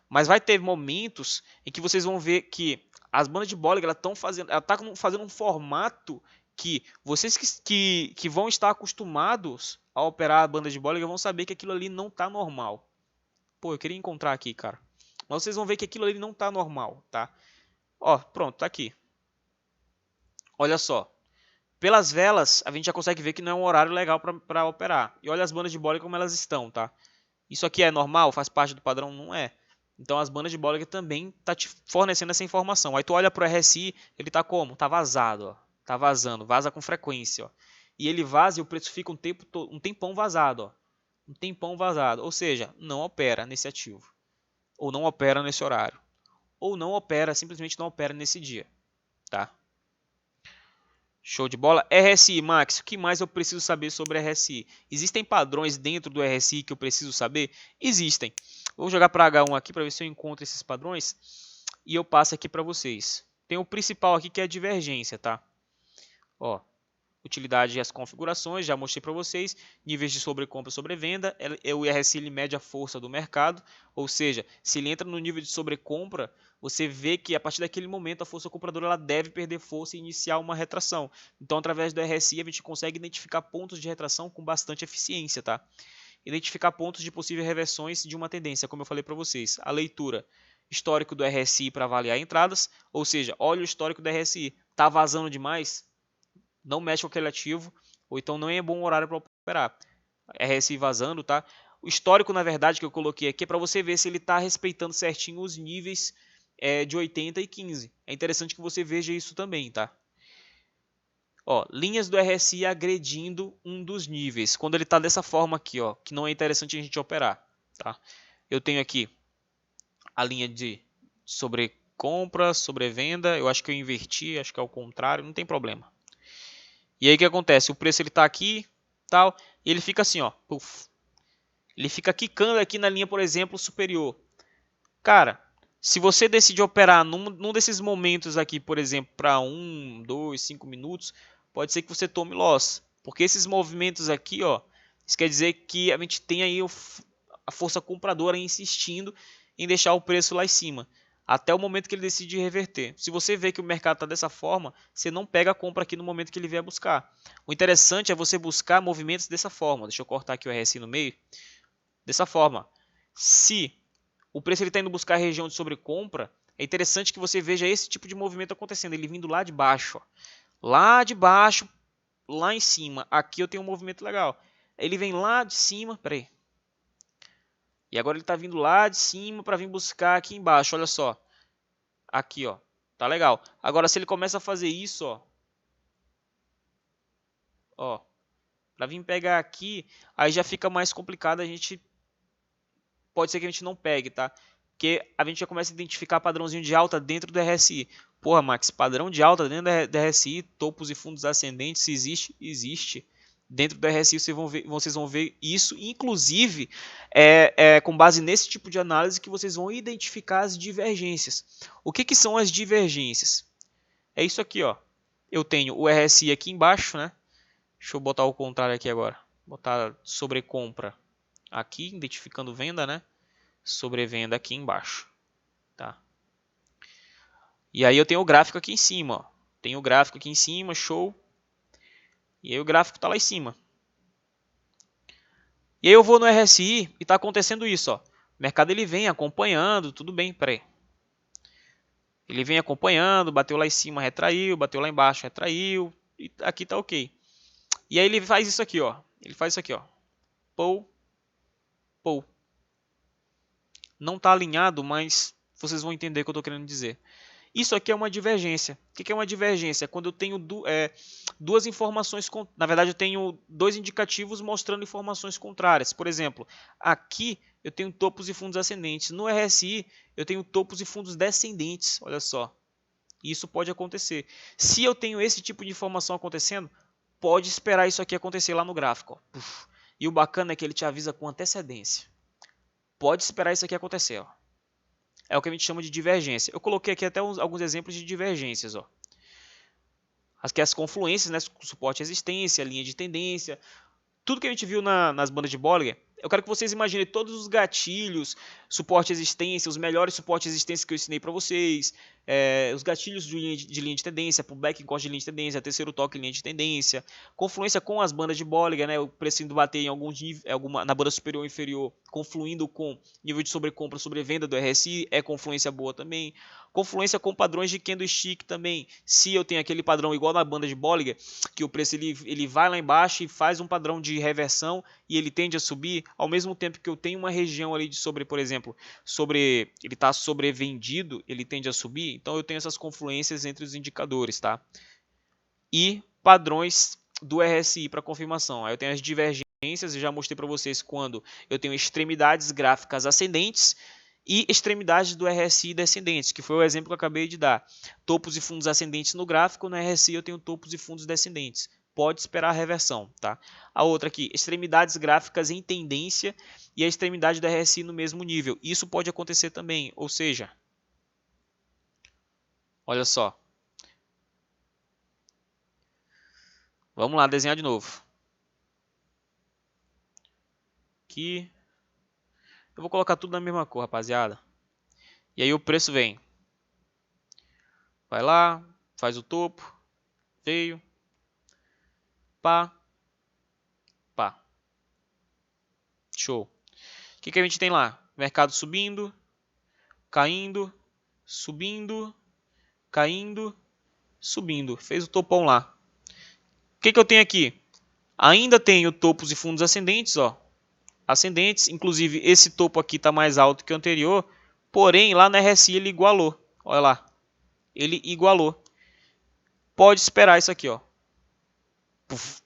Mas vai ter momentos em que vocês vão ver que as bandas de Bollinger ela tá fazendo um formato que vocês que vão estar acostumados a operar a banda de Bollinger vão saber que aquilo ali não tá normal. Pô, eu queria encontrar aqui, cara. Mas vocês vão ver que aquilo ali não tá normal, tá? Ó, pronto, tá aqui. Olha só. Pelas velas, a gente já consegue ver que não é um horário legal para operar. E olha as bandas de Bollinger como elas estão, tá? Isso aqui é normal? Faz parte do padrão? Não é. Então as bandas de Bollinger também tá te fornecendo essa informação. Aí tu olha pro RSI, ele tá como? Tá vazado, ó. Tá vazando, vaza com frequência, ó. E ele vaza e o preço fica um tempão vazado, ó. Um tempão vazado, ou seja, não opera nesse ativo. Ou não opera nesse horário. Ou não opera, simplesmente não opera nesse dia, tá? Show de bola. RSI, Max, o que mais eu preciso saber sobre RSI? Existem padrões dentro do RSI que eu preciso saber? Existem. Vou jogar para H1 aqui para ver se eu encontro esses padrões e eu passo aqui para vocês. Tem o principal aqui que é a divergência, tá? Ó, utilidade e as configurações, já mostrei para vocês. Níveis de sobrecompra e sobrevenda. O RSI ele mede a força do mercado, ou seja, se ele entra no nível de sobrecompra, você vê que a partir daquele momento a força compradora ela deve perder força e iniciar uma retração. Então, através do RSI, a gente consegue identificar pontos de retração com bastante eficiência, tá? Identificar pontos de possíveis reversões de uma tendência, como eu falei para vocês. A leitura histórico do RSI para avaliar entradas, ou seja, olha o histórico do RSI. Está vazando demais? Não mexe com aquele ativo, ou então não é bom horário para operar. RSI vazando, tá? O histórico, na verdade, que eu coloquei aqui é para você ver se ele está respeitando certinho os níveis de 80 e 15. É interessante que você veja isso também, tá? Ó, linhas do RSI agredindo um dos níveis. Quando ele está dessa forma aqui, ó, que não é interessante a gente operar, tá? Eu tenho aqui a linha de sobrecompra, sobrevenda. Eu acho que eu inverti, acho que é o contrário, não tem problema. E aí o que acontece? O preço ele está aqui, tal, e ele fica assim, ó, puff. Ele fica quicando aqui na linha, por exemplo, superior. Cara, se você decidir operar num desses momentos aqui, por exemplo, para 1, 2, 5 minutos, pode ser que você tome loss. Porque esses movimentos aqui, ó, isso quer dizer que a gente tem aí a força compradora insistindo em deixar o preço lá em cima, até o momento que ele decide reverter. Se você vê que o mercado está dessa forma, você não pega a compra aqui no momento que ele vier buscar. O interessante é você buscar movimentos dessa forma. Deixa eu cortar aqui o RSI no meio. Dessa forma, se o preço está indo buscar a região de sobrecompra, é interessante que você veja esse tipo de movimento acontecendo, ele vindo lá de baixo, ó. Lá de baixo, lá em cima. Aqui eu tenho um movimento legal. Ele vem lá de cima, peraí. E agora ele está vindo lá de cima para vir buscar aqui embaixo, olha só. Aqui, ó, tá legal. Agora se ele começa a fazer isso, ó, para vir pegar aqui, aí já fica mais complicado, a gente pode ser que a gente não pegue, tá? Porque a gente já começa a identificar padrãozinho de alta dentro do RSI. Porra, Max, padrão de alta dentro do RSI, topos e fundos ascendentes, se existe, existe. Dentro do RSI vocês vão ver isso, inclusive com base nesse tipo de análise que vocês vão identificar as divergências. O que são as divergências? É isso aqui, ó. Eu tenho o RSI aqui embaixo, né? Deixa eu botar o contrário aqui agora. Botar sobrecompra aqui, identificando venda, né? Sobrevenda aqui embaixo, tá? E aí eu tenho o gráfico aqui em cima, ó. Tenho o gráfico aqui em cima, show. E aí o gráfico tá lá em cima. E aí eu vou no RSI e tá acontecendo isso, ó. O mercado ele vem acompanhando, tudo bem, peraí. Ele vem acompanhando, bateu lá em cima, retraiu, bateu lá embaixo, retraiu, e aqui tá ok. E aí ele faz isso aqui, ó. Ele faz isso aqui, ó. Pou, pou. Não tá alinhado, mas vocês vão entender o que eu tô querendo dizer. Isso aqui é uma divergência. O que é uma divergência? É quando eu tenho duas informações, na verdade eu tenho dois indicativos mostrando informações contrárias. Por exemplo, aqui eu tenho topos e fundos ascendentes. No RSI eu tenho topos e fundos descendentes. Olha só. Isso pode acontecer. Se eu tenho esse tipo de informação acontecendo, pode esperar isso aqui acontecer lá no gráfico. Ó. E o bacana é que ele te avisa com antecedência. Pode esperar isso aqui acontecer. Ó. É o que a gente chama de divergência. Eu coloquei aqui até alguns exemplos de divergências. Ó. As confluências, né, suporte à resistência, linha de tendência, tudo que a gente viu nas bandas de Bollinger. Eu quero que vocês imaginem todos os gatilhos, suporte à resistência, os melhores suportes à resistência que eu ensinei para vocês, os gatilhos de linha de tendência, pullback em corte de linha de tendência, terceiro toque em linha de tendência, confluência com as bandas de Bollinger, né, o preço indo bater em algum nível, na banda superior ou inferior, confluindo com nível de sobrecompra, sobrevenda do RSI, é confluência boa também. Confluência com padrões de candlestick também. Se eu tenho aquele padrão igual na banda de Bollinger, que o preço ele vai lá embaixo e faz um padrão de reversão e ele tende a subir, ao mesmo tempo que eu tenho uma região ali de por exemplo, ele está sobrevendido, ele tende a subir, então eu tenho essas confluências entre os indicadores, tá? E padrões do RSI para confirmação. Aí eu tenho as divergências, eu já mostrei para vocês quando eu tenho extremidades gráficas ascendentes e extremidades do RSI descendentes, que foi o exemplo que eu acabei de dar. Topos e fundos ascendentes no gráfico, no RSI eu tenho topos e fundos descendentes. Pode esperar a reversão, tá? A outra aqui, extremidades gráficas em tendência e a extremidade do RSI no mesmo nível. Isso pode acontecer também, ou seja, olha só. Vamos lá, desenhar de novo. Aqui. Eu vou colocar tudo na mesma cor, rapaziada. E aí o preço vem. Vai lá, faz o topo. Veio. Pá. Pá. Show. O que a gente tem lá? Mercado subindo. Caindo. Subindo. Caindo. Subindo. Fez o topão lá. O que eu tenho aqui? Ainda tenho topos e fundos ascendentes, ó. Ascendentes. Inclusive esse topo aqui está mais alto que o anterior. Porém, lá na RSI ele igualou. Olha lá. Ele igualou. Pode esperar isso aqui, ó.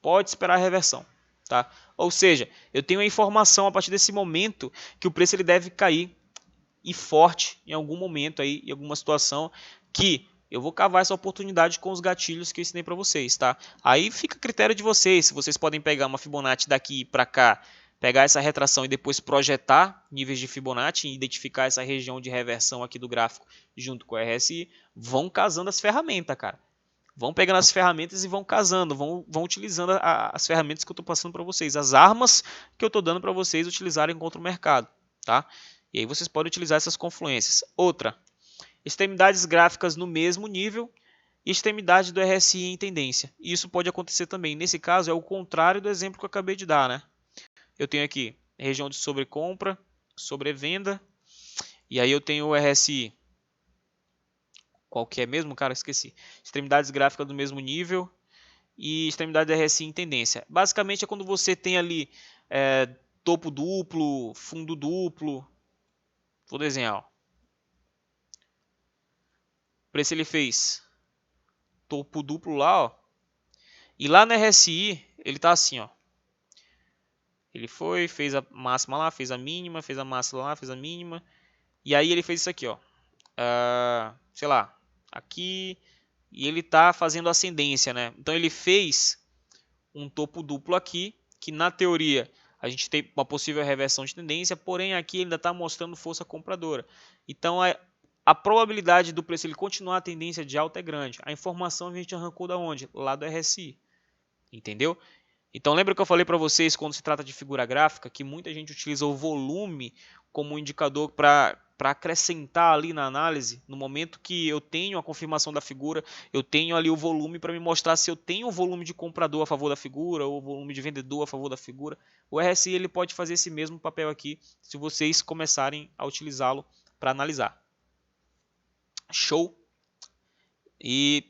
Pode esperar a reversão, tá? Ou seja, eu tenho a informação a partir desse momento que o preço ele deve cair e forte em algum momento aí, em alguma situação que eu vou cavar essa oportunidade com os gatilhos que eu ensinei para vocês, tá? Aí fica a critério de vocês, se vocês podem pegar uma Fibonacci daqui para cá, pegar essa retração e depois projetar níveis de Fibonacci e identificar essa região de reversão aqui do gráfico junto com o RSI, vão casando as ferramentas, cara. Vão pegando as ferramentas e vão casando, vão utilizando as ferramentas que eu estou passando para vocês, as armas que eu estou dando para vocês utilizarem contra o mercado, tá? E aí vocês podem utilizar essas confluências. Outra, extremidades gráficas no mesmo nível e extremidade do RSI em tendência. E isso pode acontecer também. Nesse caso é o contrário do exemplo que eu acabei de dar, né? Eu tenho aqui região de sobrecompra, sobrevenda, e aí eu tenho o RSI. Qual que é mesmo, cara? Esqueci. Extremidades gráficas do mesmo nível e extremidade RSI em tendência. Basicamente é quando você tem ali topo duplo, fundo duplo. Vou desenhar. Ó. O preço ele fez topo duplo lá, ó. E lá na RSI ele tá assim, ó. Ele fez a máxima lá, fez a mínima, fez a máxima lá, fez a mínima. E aí ele fez isso aqui, ó. Sei lá, aqui, e ele está fazendo ascendência, né? Então ele fez um topo duplo aqui, que na teoria a gente tem uma possível reversão de tendência, porém aqui ele ainda está mostrando força compradora. Então a probabilidade do preço ele continuar a tendência de alta é grande. A informação a gente arrancou da onde? Lá do RSI. Entendeu? Então lembra que eu falei para vocês quando se trata de figura gráfica que muita gente utiliza o volume como um indicador para acrescentar ali na análise. No momento que eu tenho a confirmação da figura, eu tenho ali o volume para me mostrar se eu tenho o volume de comprador a favor da figura ou o volume de vendedor a favor da figura. O RSI ele pode fazer esse mesmo papel aqui se vocês começarem a utilizá-lo para analisar. Show? E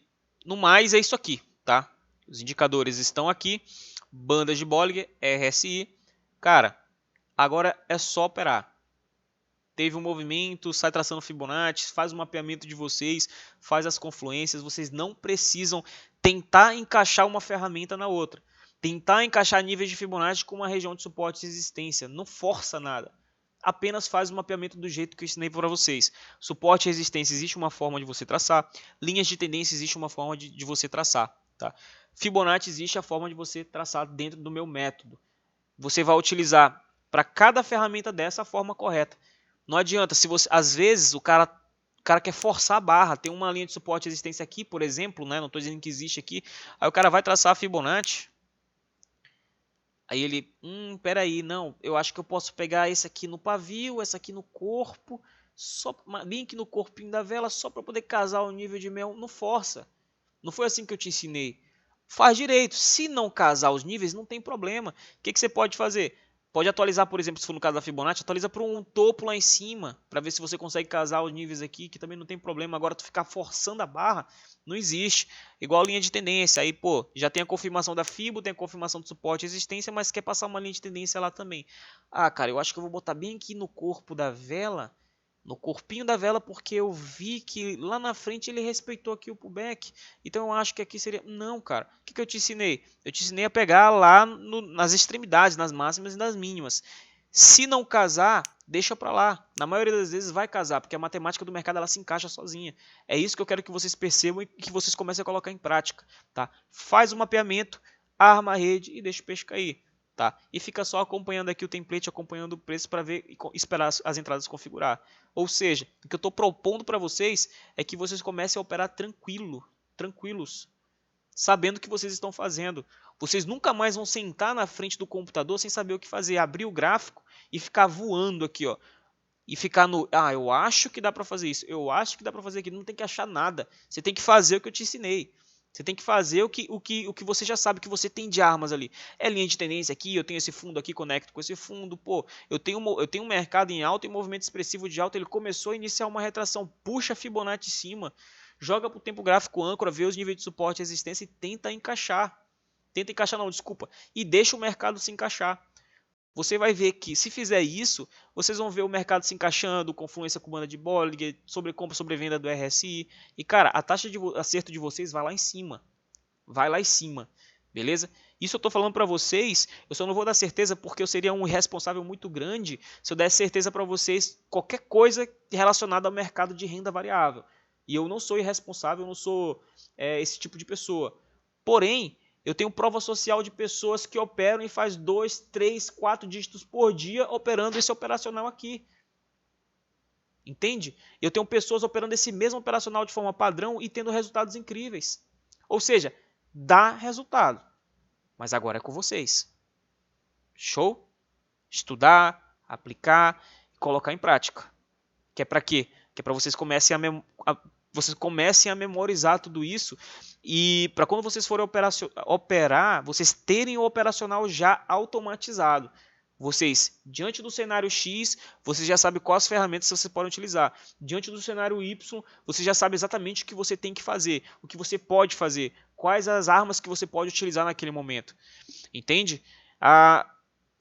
no mais é isso aqui, tá? Os indicadores estão aqui. Bandas de Bollinger, RSI. Cara, agora é só operar. Teve um movimento, sai traçando Fibonacci, faz o mapeamento de vocês, faz as confluências. Vocês não precisam tentar encaixar uma ferramenta na outra. Tentar encaixar níveis de Fibonacci com uma região de suporte e resistência. Não força nada. Apenas faz o mapeamento do jeito que eu ensinei para vocês. Suporte e resistência, existe uma forma de você traçar. Linhas de tendência, existe uma forma de você traçar. Tá? Fibonacci, existe a forma de você traçar dentro do meu método. Você vai utilizar para cada ferramenta dessa a forma correta. Não adianta, se você, às vezes o cara quer forçar a barra, tem uma linha de suporte e resistência aqui, por exemplo, né? Não estou dizendo que existe aqui. Aí o cara vai traçar a Fibonacci. Aí ele, peraí, não, eu acho que eu posso pegar esse aqui no pavio, essa aqui no corpo, só link no corpinho da vela, só para poder casar o nível de mel. Não força. Não foi assim que eu te ensinei. Faz direito. Se não casar os níveis, não tem problema. O que você pode fazer? Pode atualizar, por exemplo, se for no caso da Fibonacci, atualiza para um topo lá em cima, para ver se você consegue casar os níveis aqui, que também não tem problema. Agora tu ficar forçando a barra, não existe. Igual linha de tendência, aí pô, já tem a confirmação da Fibo, tem a confirmação do suporte e resistência, mas quer passar uma linha de tendência lá também. Ah, cara, eu acho que eu vou botar bem aqui no corpo da vela, no corpinho da vela, porque eu vi que lá na frente ele respeitou aqui o pullback. Então eu acho que aqui seria... Não, cara. O que eu te ensinei? Eu te ensinei a pegar lá nas extremidades, nas máximas e nas mínimas. Se não casar, deixa para lá. Na maioria das vezes vai casar, porque a matemática do mercado ela se encaixa sozinha. É isso que eu quero que vocês percebam e que vocês comecem a colocar em prática. Tá? Faz o mapeamento, arma a rede e deixa o peixe cair. Tá? E fica só acompanhando aqui o template, acompanhando o preço para ver e esperar as entradas configurar. Ou seja, o que eu estou propondo para vocês é que vocês comecem a operar tranquilos, sabendo o que vocês estão fazendo. Vocês nunca mais vão sentar na frente do computador sem saber o que fazer, abrir o gráfico e ficar voando aqui, ó. E ficar no, eu acho que dá para fazer isso, eu acho que dá para fazer aquilo, não tem que achar nada. Você tem que fazer o que eu te ensinei. Você tem que fazer o que você já sabe que você tem de armas ali. É linha de tendência aqui, eu tenho esse fundo aqui, conecto com esse fundo. Pô, eu tenho um mercado em alta e movimento expressivo de alta. Ele começou a iniciar uma retração. Puxa a Fibonacci em cima. Joga para o tempo gráfico âncora, vê os níveis de suporte e resistência e tenta encaixar. Tenta encaixar não, desculpa. E deixa o mercado se encaixar. Você vai ver que se fizer isso, vocês vão ver o mercado se encaixando, confluência com banda de Bollinger, sobrecompra, sobrevenda do RSI. E cara, a taxa de acerto de vocês vai lá em cima. Vai lá em cima. Beleza? Isso eu estou falando para vocês, eu só não vou dar certeza porque eu seria um irresponsável muito grande se eu desse certeza para vocês qualquer coisa relacionada ao mercado de renda variável. E eu não sou irresponsável, eu não sou esse tipo de pessoa. Porém, eu tenho prova social de pessoas que operam e faz 2, 3, 4 dígitos por dia operando esse operacional aqui. Entende? Eu tenho pessoas operando esse mesmo operacional de forma padrão e tendo resultados incríveis. Ou seja, dá resultado. Mas agora é com vocês. Show? Estudar, aplicar e colocar em prática. Que é para quê? Que é para vocês comecem a memorizar tudo isso e para quando vocês forem operar, vocês terem o operacional já automatizado. Vocês, diante do cenário X, vocês já sabem quais ferramentas vocês podem utilizar. Diante do cenário Y, você já sabe exatamente o que você tem que fazer, o que você pode fazer, quais as armas que você pode utilizar naquele momento. Entende?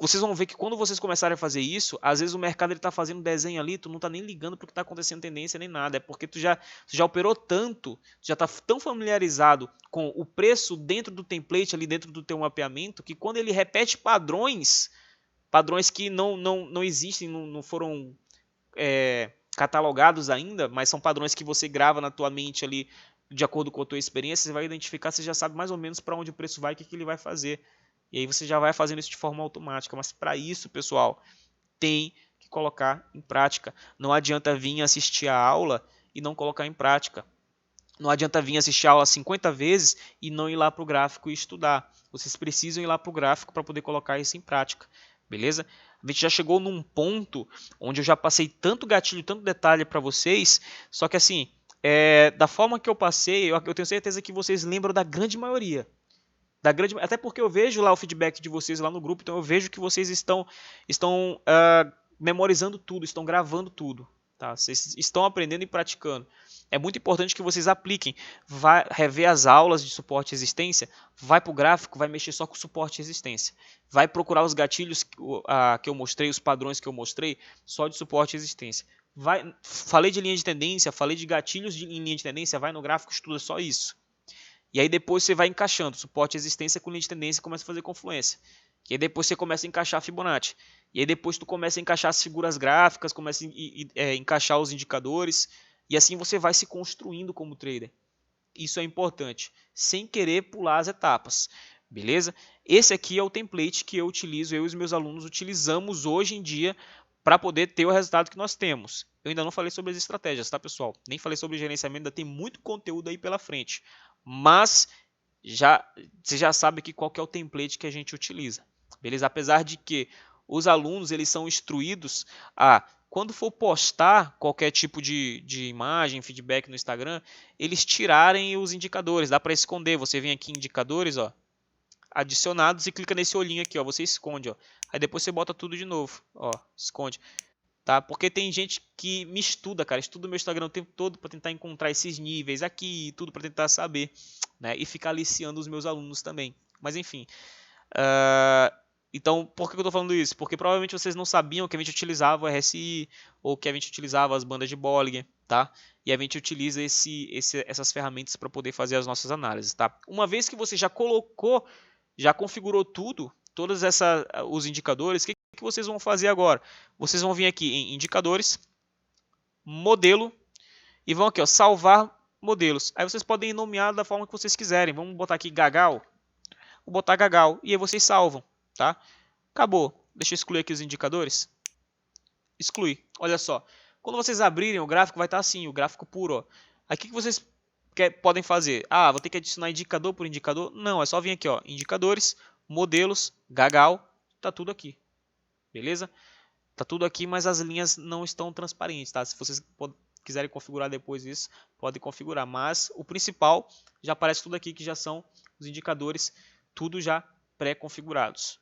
Vocês vão ver que quando vocês começarem a fazer isso, às vezes o mercado está fazendo desenho ali, tu não está nem ligando para o que está acontecendo tendência nem nada. É porque tu já operou tanto, tu já está tão familiarizado com o preço dentro do template, ali dentro do teu mapeamento, que quando ele repete padrões que não existem, não foram catalogados ainda, mas são padrões que você grava na tua mente ali, de acordo com a tua experiência, você vai identificar, você já sabe mais ou menos para onde o preço vai, o que, que ele vai fazer. E aí você já vai fazendo isso de forma automática. Mas para isso, pessoal, tem que colocar em prática. Não adianta vir assistir a aula e não colocar em prática. Não adianta vir assistir a aula 50 vezes e não ir lá para o gráfico e estudar. Vocês precisam ir lá para o gráfico para poder colocar isso em prática. Beleza? A gente já chegou num ponto onde eu já passei tanto gatilho, tanto detalhe para vocês, só que assim, da forma que eu passei, eu tenho certeza que vocês lembram da grande maioria. Até porque eu vejo lá o feedback de vocês lá no grupo, então eu vejo que vocês estão memorizando tudo, estão gravando tudo. Tá? Vocês estão aprendendo e praticando. É muito importante que vocês apliquem. Vai rever as aulas de suporte e resistência, vai para o gráfico, vai mexer só com suporte e resistência. Vai procurar os gatilhos que eu mostrei, os padrões que eu mostrei, só de suporte e resistência. Falei de linha de tendência, falei de gatilhos em linha de tendência, vai no gráfico, estuda só isso. E aí depois você vai encaixando suporte e resistência com linha de tendência e começa a fazer confluência. E aí depois você começa a encaixar a Fibonacci. E aí depois tu começa a encaixar as figuras gráficas, começa a encaixar os indicadores. E assim você vai se construindo como trader. Isso é importante, sem querer pular as etapas. Beleza? Esse aqui é o template que eu utilizo, eu e os meus alunos utilizamos hoje em dia para poder ter o resultado que nós temos. Eu ainda não falei sobre as estratégias, tá, pessoal? Nem falei sobre gerenciamento, ainda tem muito conteúdo aí pela frente. Mas você já sabe qual que é o template que a gente utiliza. Beleza? Apesar de que os alunos eles são instruídos a, quando for postar qualquer tipo de imagem, feedback no Instagram, eles tirarem os indicadores. Dá para esconder. Você vem aqui em indicadores, ó, adicionados e clica nesse olhinho aqui, ó, você esconde, ó. Aí depois você bota tudo de novo, ó, esconde. Tá? Porque tem gente que me estuda, cara, estuda o meu Instagram o tempo todo para tentar encontrar esses níveis aqui, tudo para tentar saber, né? E ficar aliciando os meus alunos também. Mas enfim. Então, por que eu estou falando isso? Porque provavelmente vocês não sabiam que a gente utilizava o RSI ou que a gente utilizava as bandas de Bollinger, tá? E a gente utiliza essas ferramentas para poder fazer as nossas análises, tá? Uma vez que você já colocou, já configurou tudo, todos os indicadores, o que vocês vão fazer agora? Vocês vão vir aqui em indicadores, modelo e vão aqui, ó, salvar modelos. Aí vocês podem nomear da forma que vocês quiserem. Vamos botar aqui Gagal. Vou botar Gagal e aí vocês salvam, tá? Acabou. Deixa eu excluir aqui os indicadores. Excluir. Olha só. Quando vocês abrirem o gráfico vai estar assim, o gráfico puro, ó. Aí o que vocês podem fazer? Ah, vou ter que adicionar indicador por indicador? Não, é só vir aqui, ó, indicadores, modelos, Gagal, tá tudo aqui. Beleza? Tá tudo aqui, mas as linhas não estão transparentes, tá? Se vocês quiserem configurar depois isso, podem configurar. Mas o principal já aparece tudo aqui, que já são os indicadores, tudo já pré-configurados.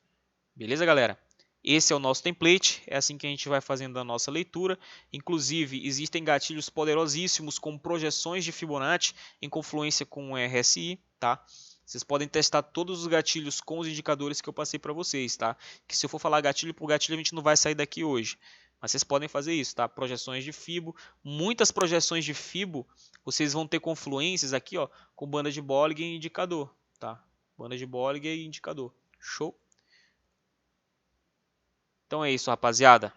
Beleza, galera? Esse é o nosso template, é assim que a gente vai fazendo a nossa leitura. Inclusive, existem gatilhos poderosíssimos com projeções de Fibonacci em confluência com o RSI, tá? Vocês podem testar todos os gatilhos com os indicadores que eu passei para vocês, tá? Que se eu for falar gatilho por gatilho, a gente não vai sair daqui hoje. Mas vocês podem fazer isso, tá? Projeções de Fibo. Muitas projeções de Fibo, vocês vão ter confluências aqui, ó, com banda de Bollinger e indicador, tá? Banda de Bollinger e indicador. Show? Então é isso, rapaziada.